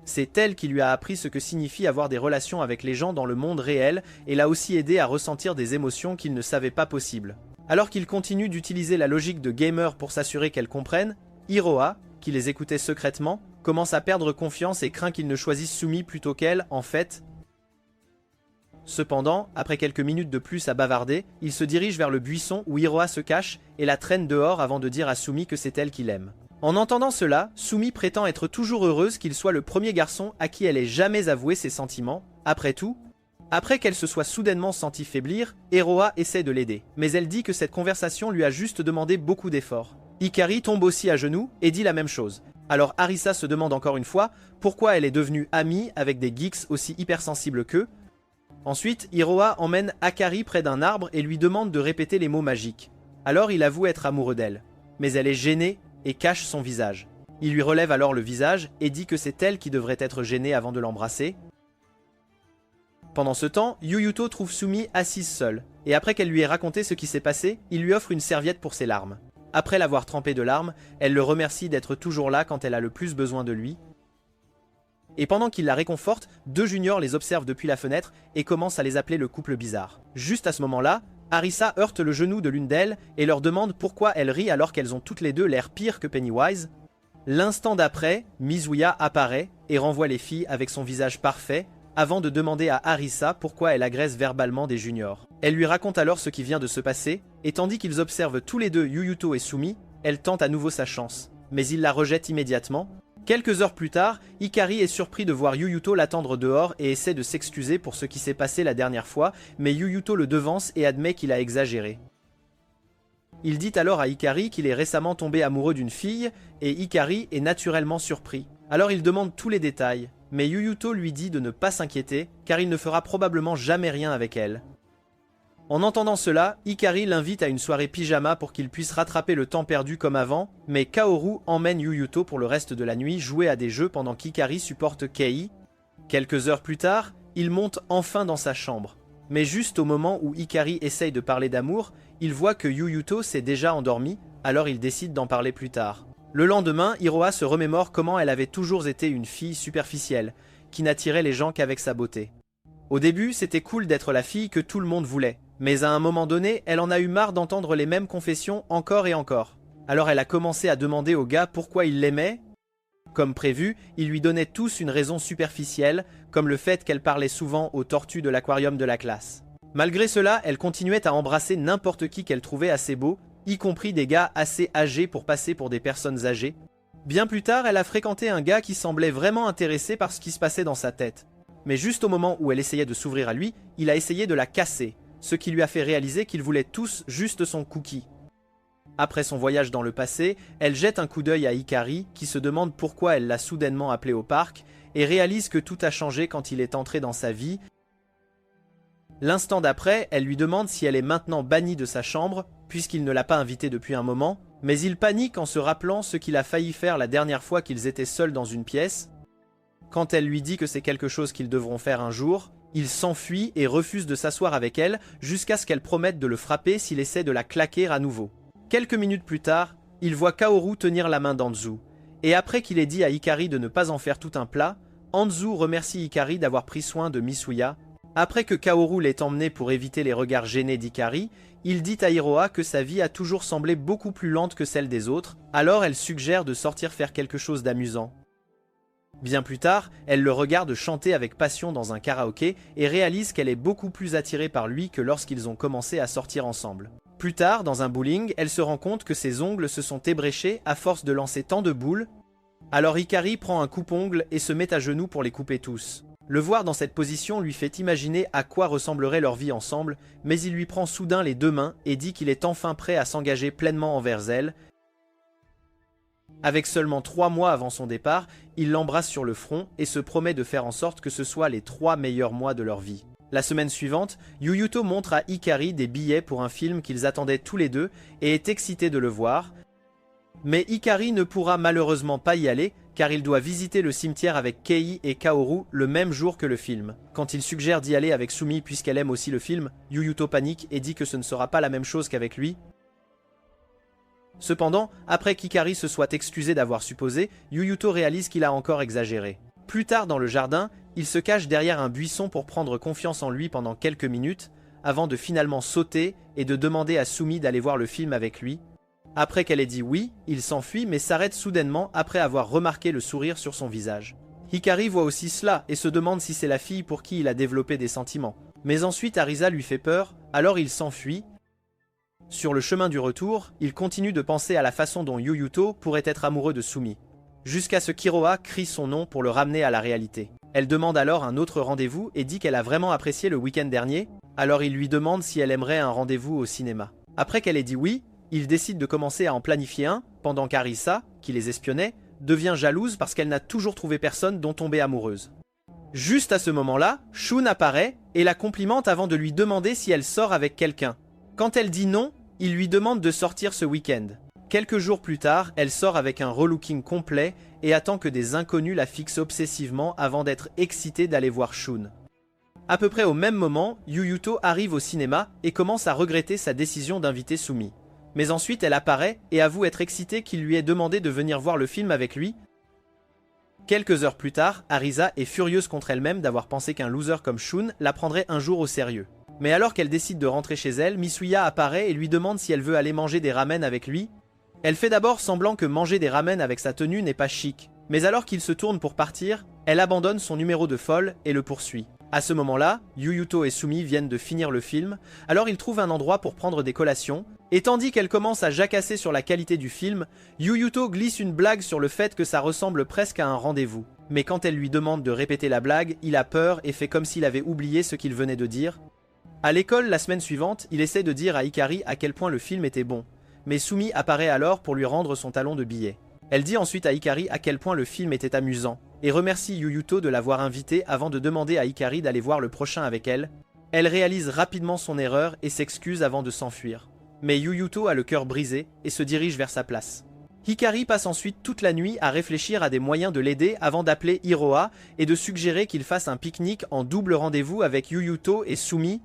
C'est elle qui lui a appris ce que signifie avoir des relations avec les gens dans le monde réel et l'a aussi aidé à ressentir des émotions qu'il ne savait pas possibles. Alors qu'il continue d'utiliser la logique de gamer pour s'assurer qu'elle comprenne, Iroha, qui les écoutait secrètement, commence à perdre confiance et craint qu'il ne choisisse Sumi plutôt qu'elle, en fait. Cependant, après quelques minutes de plus à bavarder, il se dirige vers le buisson où Iroha se cache et la traîne dehors avant de dire à Sumi que c'est elle qui l'aime. En entendant cela, Sumi prétend être toujours heureuse qu'il soit le premier garçon à qui elle ait jamais avoué ses sentiments. Après tout, après qu'elle se soit soudainement sentie faiblir, Iroha essaie de l'aider, mais elle dit que cette conversation lui a juste demandé beaucoup d'efforts. Hikari tombe aussi à genoux et dit la même chose. Alors Arisa se demande encore une fois pourquoi elle est devenue amie avec des geeks aussi hypersensibles qu'eux. Ensuite, Iroha emmène Akari près d'un arbre et lui demande de répéter les mots magiques. Alors il avoue être amoureux d'elle, mais elle est gênée et cache son visage. Il lui relève alors le visage et dit que c'est elle qui devrait être gênée avant de l'embrasser. Pendant ce temps, Yuyuto trouve Sumi assise seule, et après qu'elle lui ait raconté ce qui s'est passé, il lui offre une serviette pour ses larmes. Après l'avoir trempée de larmes, elle le remercie d'être toujours là quand elle a le plus besoin de lui. Et pendant qu'il la réconforte, deux juniors les observent depuis la fenêtre et commencent à les appeler le couple bizarre. Juste à ce moment-là, Arisa heurte le genou de l'une d'elles et leur demande pourquoi elle rit alors qu'elles ont toutes les deux l'air pire que Pennywise. L'instant d'après, Mizuya apparaît et renvoie les filles avec son visage parfait, avant de demander à Arisa pourquoi elle agresse verbalement des juniors. Elle lui raconte alors ce qui vient de se passer, et tandis qu'ils observent tous les deux Yuyuto et Sumi, elle tente à nouveau sa chance, mais il la rejette immédiatement. Quelques heures plus tard, Hikari est surpris de voir Yuyuto l'attendre dehors et essaie de s'excuser pour ce qui s'est passé la dernière fois, mais Yuyuto le devance et admet qu'il a exagéré. Il dit alors à Hikari qu'il est récemment tombé amoureux d'une fille, et Hikari est naturellement surpris. Alors il demande tous les détails, mais Yuyuto lui dit de ne pas s'inquiéter, car il ne fera probablement jamais rien avec elle. En entendant cela, Hikari l'invite à une soirée pyjama pour qu'il puisse rattraper le temps perdu comme avant, mais Kaoru emmène Yuyuto pour le reste de la nuit jouer à des jeux pendant qu'Hikari supporte Kei. Quelques heures plus tard, il monte enfin dans sa chambre. Mais juste au moment où Hikari essaye de parler d'amour, il voit que Yuyuto s'est déjà endormi, alors il décide d'en parler plus tard. Le lendemain, Iroha se remémore comment elle avait toujours été une fille superficielle, qui n'attirait les gens qu'avec sa beauté. Au début, c'était cool d'être la fille que tout le monde voulait, mais à un moment donné, elle en a eu marre d'entendre les mêmes confessions encore et encore. Alors elle a commencé à demander aux gars pourquoi ils l'aimaient. Comme prévu, ils lui donnaient tous une raison superficielle, comme le fait qu'elle parlait souvent aux tortues de l'aquarium de la classe. Malgré cela, elle continuait à embrasser n'importe qui qu'elle trouvait assez beau, y compris des gars assez âgés pour passer pour des personnes âgées. Bien plus tard, elle a fréquenté un gars qui semblait vraiment intéressé par ce qui se passait dans sa tête. Mais juste au moment où elle essayait de s'ouvrir à lui, il a essayé de la casser, ce qui lui a fait réaliser qu'ils voulaient tous juste son cookie. Après son voyage dans le passé, elle jette un coup d'œil à Hikari, qui se demande pourquoi elle l'a soudainement appelé au parc, et réalise que tout a changé quand il est entré dans sa vie. L'instant d'après, elle lui demande si elle est maintenant bannie de sa chambre, puisqu'il ne l'a pas invitée depuis un moment, mais il panique en se rappelant ce qu'il a failli faire la dernière fois qu'ils étaient seuls dans une pièce. Quand elle lui dit que c'est quelque chose qu'ils devront faire un jour, il s'enfuit et refuse de s'asseoir avec elle jusqu'à ce qu'elle promette de le frapper s'il essaie de la claquer à nouveau. Quelques minutes plus tard, il voit Kaoru tenir la main d'Anzu, et après qu'il ait dit à Hikari de ne pas en faire tout un plat, Anzu remercie Hikari d'avoir pris soin de Misuya. Après que Kaoru l'ait emmené pour éviter les regards gênés d'Hikari, il dit à Iroha que sa vie a toujours semblé beaucoup plus lente que celle des autres, alors elle suggère de sortir faire quelque chose d'amusant. Bien plus tard, elle le regarde chanter avec passion dans un karaoké et réalise qu'elle est beaucoup plus attirée par lui que lorsqu'ils ont commencé à sortir ensemble. Plus tard, dans un bowling, elle se rend compte que ses ongles se sont ébréchés à force de lancer tant de boules. Alors Hikari prend un coupe-ongles et se met à genoux pour les couper tous. Le voir dans cette position lui fait imaginer à quoi ressemblerait leur vie ensemble, mais il lui prend soudain les deux mains et dit qu'il est enfin prêt à s'engager pleinement envers elle. Avec seulement 3 mois avant son départ, il l'embrasse sur le front et se promet de faire en sorte que ce soit les 3 meilleurs mois de leur vie. La semaine suivante, Yuyuto montre à Hikari des billets pour un film qu'ils attendaient tous les deux et est excité de le voir. Mais Hikari ne pourra malheureusement pas y aller car il doit visiter le cimetière avec Kei et Kaoru le même jour que le film. Quand il suggère d'y aller avec Sumi puisqu'elle aime aussi le film, Yuyuto panique et dit que ce ne sera pas la même chose qu'avec lui. Cependant, après qu'Hikari se soit excusé d'avoir supposé, Yuyuto réalise qu'il a encore exagéré. Plus tard dans le jardin, il se cache derrière un buisson pour prendre confiance en lui pendant quelques minutes, avant de finalement sauter et de demander à Sumi d'aller voir le film avec lui. Après qu'elle ait dit oui, il s'enfuit mais s'arrête soudainement après avoir remarqué le sourire sur son visage. Hikari voit aussi cela et se demande si c'est la fille pour qui il a développé des sentiments. Mais ensuite Arisa lui fait peur, alors il s'enfuit. Sur le chemin du retour, il continue de penser à la façon dont Yuyuto pourrait être amoureux de Sumi. Jusqu'à ce qu'Hiroa crie son nom pour le ramener à la réalité. Elle demande alors un autre rendez-vous et dit qu'elle a vraiment apprécié le week-end dernier, alors il lui demande si elle aimerait un rendez-vous au cinéma. Après qu'elle ait dit oui, il décide de commencer à en planifier un, pendant qu'Arisa, qui les espionnait, devient jalouse parce qu'elle n'a toujours trouvé personne dont tomber amoureuse. Juste à ce moment-là, Shun apparaît et la complimente avant de lui demander si elle sort avec quelqu'un. Quand elle dit non, il lui demande de sortir ce week-end. Quelques jours plus tard, elle sort avec un relooking complet et attend que des inconnus la fixent obsessivement avant d'être excitée d'aller voir Shun. À peu près au même moment, Yuyuto arrive au cinéma et commence à regretter sa décision d'inviter Sumi. Mais ensuite elle apparaît et avoue être excitée qu'il lui ait demandé de venir voir le film avec lui. Quelques heures plus tard, Arisa est furieuse contre elle-même d'avoir pensé qu'un loser comme Shun la prendrait un jour au sérieux. Mais alors qu'elle décide de rentrer chez elle, Misuya apparaît et lui demande si elle veut aller manger des ramen avec lui. Elle fait d'abord semblant que manger des ramen avec sa tenue n'est pas chic. Mais alors qu'il se tourne pour partir, elle abandonne son numéro de folle et le poursuit. À ce moment-là, Yuyuto et Sumi viennent de finir le film, alors ils trouvent un endroit pour prendre des collations, et tandis qu'elle commence à jacasser sur la qualité du film, Yuyuto glisse une blague sur le fait que ça ressemble presque à un rendez-vous. Mais quand elle lui demande de répéter la blague, il a peur et fait comme s'il avait oublié ce qu'il venait de dire. À l'école, la semaine suivante, il essaie de dire à Hikari à quel point le film était bon. Mais Sumi apparaît alors pour lui rendre son talon de billet. Elle dit ensuite à Hikari à quel point le film était amusant, et remercie Yuyuto de l'avoir invité avant de demander à Hikari d'aller voir le prochain avec elle. Elle réalise rapidement son erreur et s'excuse avant de s'enfuir. Mais Yuyuto a le cœur brisé et se dirige vers sa place. Hikari passe ensuite toute la nuit à réfléchir à des moyens de l'aider avant d'appeler Hiroa et de suggérer qu'il fasse un pique-nique en double rendez-vous avec Yuyuto et Sumi.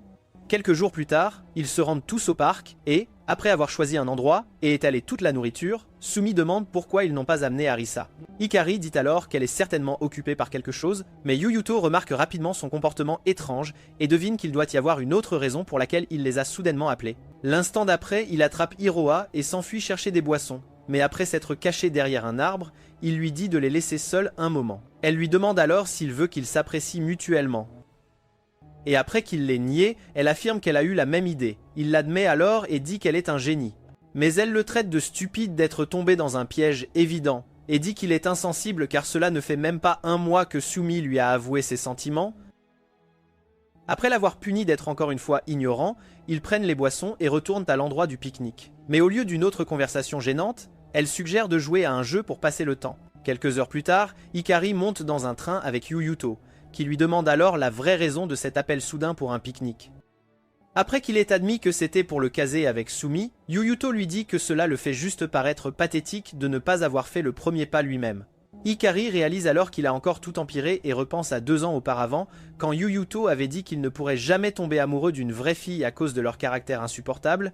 Quelques jours plus tard, ils se rendent tous au parc et, après avoir choisi un endroit et étalé toute la nourriture, Sumi demande pourquoi ils n'ont pas amené Arisa. Hikari dit alors qu'elle est certainement occupée par quelque chose, mais Yuyuto remarque rapidement son comportement étrange et devine qu'il doit y avoir une autre raison pour laquelle il les a soudainement appelés. L'instant d'après, il attrape Hiroa et s'enfuit chercher des boissons. Mais après s'être caché derrière un arbre, il lui dit de les laisser seuls un moment. Elle lui demande alors s'il veut qu'ils s'apprécient mutuellement. Et après qu'il l'ait nié, elle affirme qu'elle a eu la même idée. Il l'admet alors et dit qu'elle est un génie. Mais elle le traite de stupide d'être tombé dans un piège évident, et dit qu'il est insensible car cela ne fait même pas un mois que Sumi lui a avoué ses sentiments. Après l'avoir puni d'être encore une fois ignorant, ils prennent les boissons et retournent à l'endroit du pique-nique. Mais au lieu d'une autre conversation gênante, elle suggère de jouer à un jeu pour passer le temps. Quelques heures plus tard, Hikari monte dans un train avec Yuyuto, qui lui demande alors la vraie raison de cet appel soudain pour un pique-nique. Après qu'il ait admis que c'était pour le caser avec Sumi, Yuyuto lui dit que cela le fait juste paraître pathétique de ne pas avoir fait le premier pas lui-même. Hikari réalise alors qu'il a encore tout empiré et repense à 2 ans auparavant, quand Yuyuto avait dit qu'il ne pourrait jamais tomber amoureux d'une vraie fille à cause de leur caractère insupportable.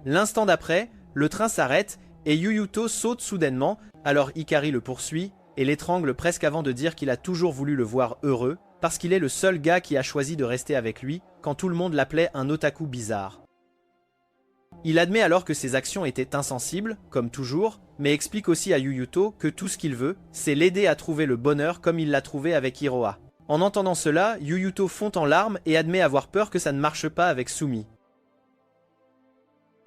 L'instant d'après, le train s'arrête et Yuyuto saute soudainement, alors Hikari le poursuit et l'étrangle presque avant de dire qu'il a toujours voulu le voir heureux, parce qu'il est le seul gars qui a choisi de rester avec lui quand tout le monde l'appelait un otaku bizarre. Il admet alors que ses actions étaient insensibles, comme toujours, mais explique aussi à Yuyuto que tout ce qu'il veut, c'est l'aider à trouver le bonheur comme il l'a trouvé avec Hiroa. En entendant cela, Yuyuto fond en larmes et admet avoir peur que ça ne marche pas avec Sumi.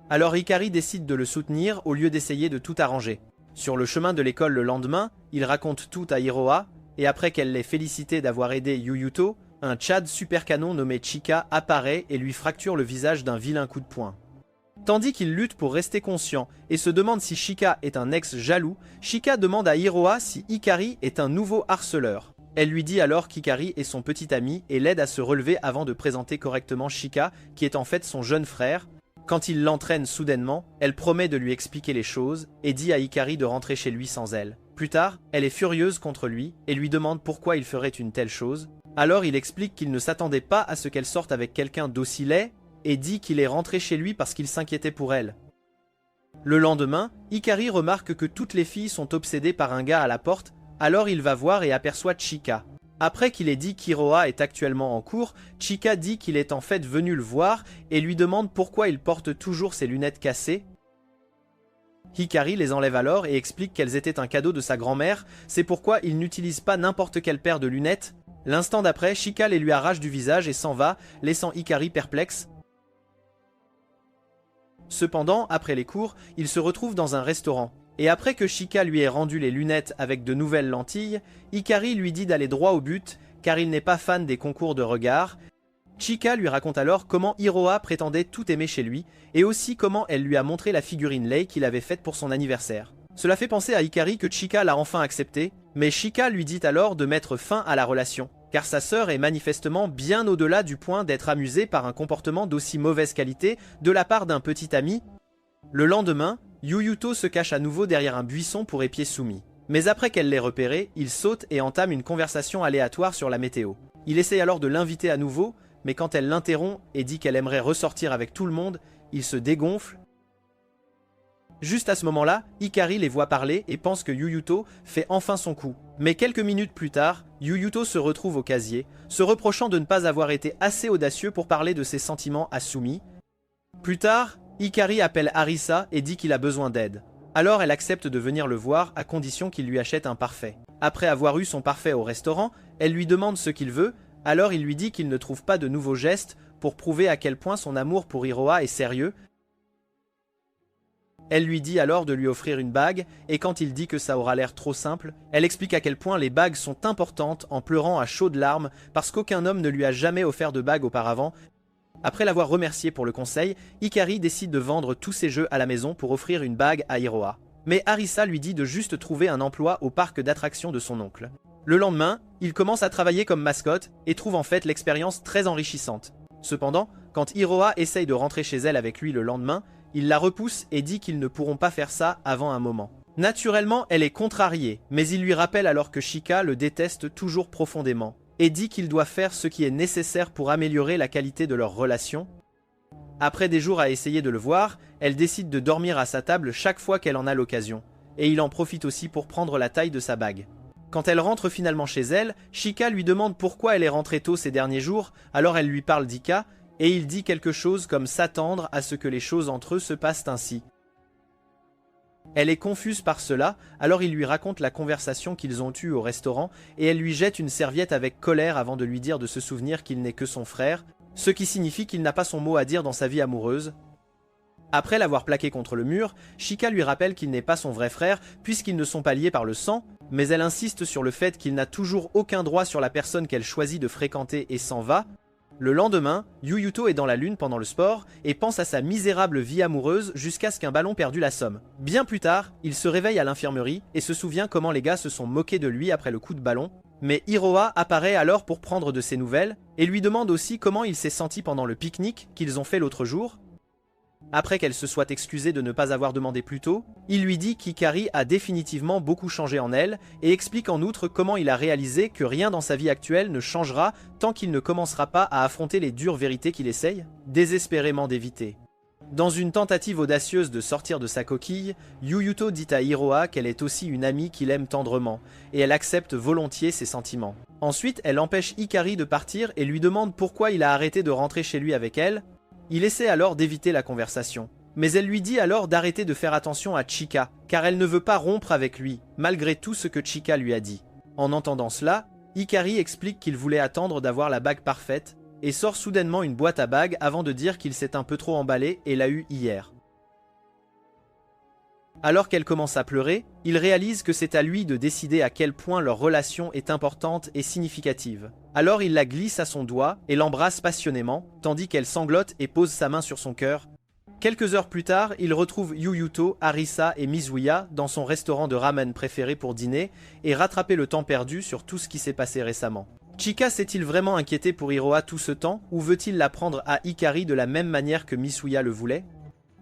Alors Hikari décide de le soutenir au lieu d'essayer de tout arranger. Sur le chemin de l'école le lendemain, il raconte tout à Hiroa, et après qu'elle l'ait félicité d'avoir aidé Yuyuto, un Chad super canon nommé Chika apparaît et lui fracture le visage d'un vilain coup de poing. Tandis qu'il lutte pour rester conscient et se demande si Chika est un ex jaloux, Chika demande à Hiroa si Hikari est un nouveau harceleur. Elle lui dit alors qu'Hikari est son petit ami et l'aide à se relever avant de présenter correctement Chika, qui est en fait son jeune frère. Quand il l'entraîne soudainement, elle promet de lui expliquer les choses et dit à Hikari de rentrer chez lui sans elle. Plus tard, elle est furieuse contre lui et lui demande pourquoi il ferait une telle chose. Alors il explique qu'il ne s'attendait pas à ce qu'elle sorte avec quelqu'un d'aussi laid et dit qu'il est rentré chez lui parce qu'il s'inquiétait pour elle. Le lendemain, Hikari remarque que toutes les filles sont obsédées par un gars à la porte, alors il va voir et aperçoit Chika. Après qu'il ait dit qu'Iroha est actuellement en cours, Chika dit qu'il est en fait venu le voir et lui demande pourquoi il porte toujours ses lunettes cassées. Hikari les enlève alors et explique qu'elles étaient un cadeau de sa grand-mère, c'est pourquoi il n'utilise pas n'importe quelle paire de lunettes. L'instant d'après, Chika les lui arrache du visage et s'en va, laissant Hikari perplexe. Cependant, après les cours, il se retrouve dans un restaurant. Et après que Chika lui ait rendu les lunettes avec de nouvelles lentilles, Hikari lui dit d'aller droit au but, car il n'est pas fan des concours de regard. Chika lui raconte alors comment Iroha prétendait tout aimer chez lui, et aussi comment elle lui a montré la figurine Lei qu'il avait faite pour son anniversaire. Cela fait penser à Hikari que Chika l'a enfin accepté, mais Chika lui dit alors de mettre fin à la relation, car sa sœur est manifestement bien au-delà du point d'être amusée par un comportement d'aussi mauvaise qualité de la part d'un petit ami. Le lendemain, Yuyuto se cache à nouveau derrière un buisson pour épier Sumi. Mais après qu'elle l'ait repéré, il saute et entame une conversation aléatoire sur la météo. Il essaye alors de l'inviter à nouveau, mais quand elle l'interrompt et dit qu'elle aimerait ressortir avec tout le monde, il se dégonfle. Juste à ce moment-là, Hikari les voit parler et pense que Yuyuto fait enfin son coup. Mais quelques minutes plus tard, Yuyuto se retrouve au casier, se reprochant de ne pas avoir été assez audacieux pour parler de ses sentiments à Sumi. Plus tard, Hikari appelle Arisa et dit qu'il a besoin d'aide. Alors elle accepte de venir le voir à condition qu'il lui achète un parfait. Après avoir eu son parfait au restaurant, elle lui demande ce qu'il veut, alors il lui dit qu'il ne trouve pas de nouveaux gestes pour prouver à quel point son amour pour Iroha est sérieux. Elle lui dit alors de lui offrir une bague, et quand il dit que ça aura l'air trop simple, elle explique à quel point les bagues sont importantes en pleurant à chaudes larmes parce qu'aucun homme ne lui a jamais offert de bague auparavant. Après l'avoir remercié pour le conseil, Hikari décide de vendre tous ses jeux à la maison pour offrir une bague à Iroha. Mais Arisa lui dit de juste trouver un emploi au parc d'attractions de son oncle. Le lendemain, il commence à travailler comme mascotte et trouve en fait l'expérience très enrichissante. Cependant, quand Iroha essaye de rentrer chez elle avec lui le lendemain, il la repousse et dit qu'ils ne pourront pas faire ça avant un moment. Naturellement, elle est contrariée, mais il lui rappelle alors que Chika le déteste toujours profondément et dit qu'il doit faire ce qui est nécessaire pour améliorer la qualité de leur relation. Après des jours à essayer de le voir, elle décide de dormir à sa table chaque fois qu'elle en a l'occasion, et il en profite aussi pour prendre la taille de sa bague. Quand elle rentre finalement chez elle, Chika lui demande pourquoi elle est rentrée tôt ces derniers jours, alors elle lui parle d'Ika, et il dit quelque chose comme s'attendre à ce que les choses entre eux se passent ainsi. Elle est confuse par cela, alors il lui raconte la conversation qu'ils ont eue au restaurant, et elle lui jette une serviette avec colère avant de lui dire de se souvenir qu'il n'est que son frère, ce qui signifie qu'il n'a pas son mot à dire dans sa vie amoureuse. Après l'avoir plaqué contre le mur, Chika lui rappelle qu'il n'est pas son vrai frère puisqu'ils ne sont pas liés par le sang, mais elle insiste sur le fait qu'il n'a toujours aucun droit sur la personne qu'elle choisit de fréquenter et s'en va. Le lendemain, Yuyuto est dans la lune pendant le sport et pense à sa misérable vie amoureuse jusqu'à ce qu'un ballon perdu l'assomme. Bien plus tard, il se réveille à l'infirmerie et se souvient comment les gars se sont moqués de lui après le coup de ballon. Mais Iroha apparaît alors pour prendre de ses nouvelles et lui demande aussi comment il s'est senti pendant le pique-nique qu'ils ont fait l'autre jour. Après qu'elle se soit excusée de ne pas avoir demandé plus tôt, il lui dit qu'Hikari a définitivement beaucoup changé en elle et explique en outre comment il a réalisé que rien dans sa vie actuelle ne changera tant qu'il ne commencera pas à affronter les dures vérités qu'il essaye désespérément d'éviter. Dans une tentative audacieuse de sortir de sa coquille, Yuyuto dit à Iroha qu'elle est aussi une amie qu'il aime tendrement, et elle accepte volontiers ses sentiments. Ensuite, elle empêche Hikari de partir et lui demande pourquoi il a arrêté de rentrer chez lui avec elle. Il essaie alors d'éviter la conversation. Mais elle lui dit alors d'arrêter de faire attention à Chika, car elle ne veut pas rompre avec lui, malgré tout ce que Chika lui a dit. En entendant cela, Hikari explique qu'il voulait attendre d'avoir la bague parfaite, et sort soudainement une boîte à bagues avant de dire qu'il s'est un peu trop emballé et l'a eu hier. Alors qu'elle commence à pleurer, il réalise que c'est à lui de décider à quel point leur relation est importante et significative. Alors il la glisse à son doigt et l'embrasse passionnément, tandis qu'elle sanglote et pose sa main sur son cœur. Quelques heures plus tard, il retrouve Yuyuto, Arisa et Mizuya dans son restaurant de ramen préféré pour dîner et rattraper le temps perdu sur tout ce qui s'est passé récemment. Chika s'est-il vraiment inquiété pour Iroha tout ce temps ou veut-il la prendre à Hikari de la même manière que Mizuya le voulait?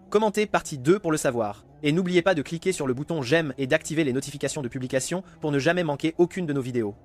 Commentez partie 2 pour le savoir. Et n'oubliez pas de cliquer sur le bouton j'aime et d'activer les notifications de publication pour ne jamais manquer aucune de nos vidéos.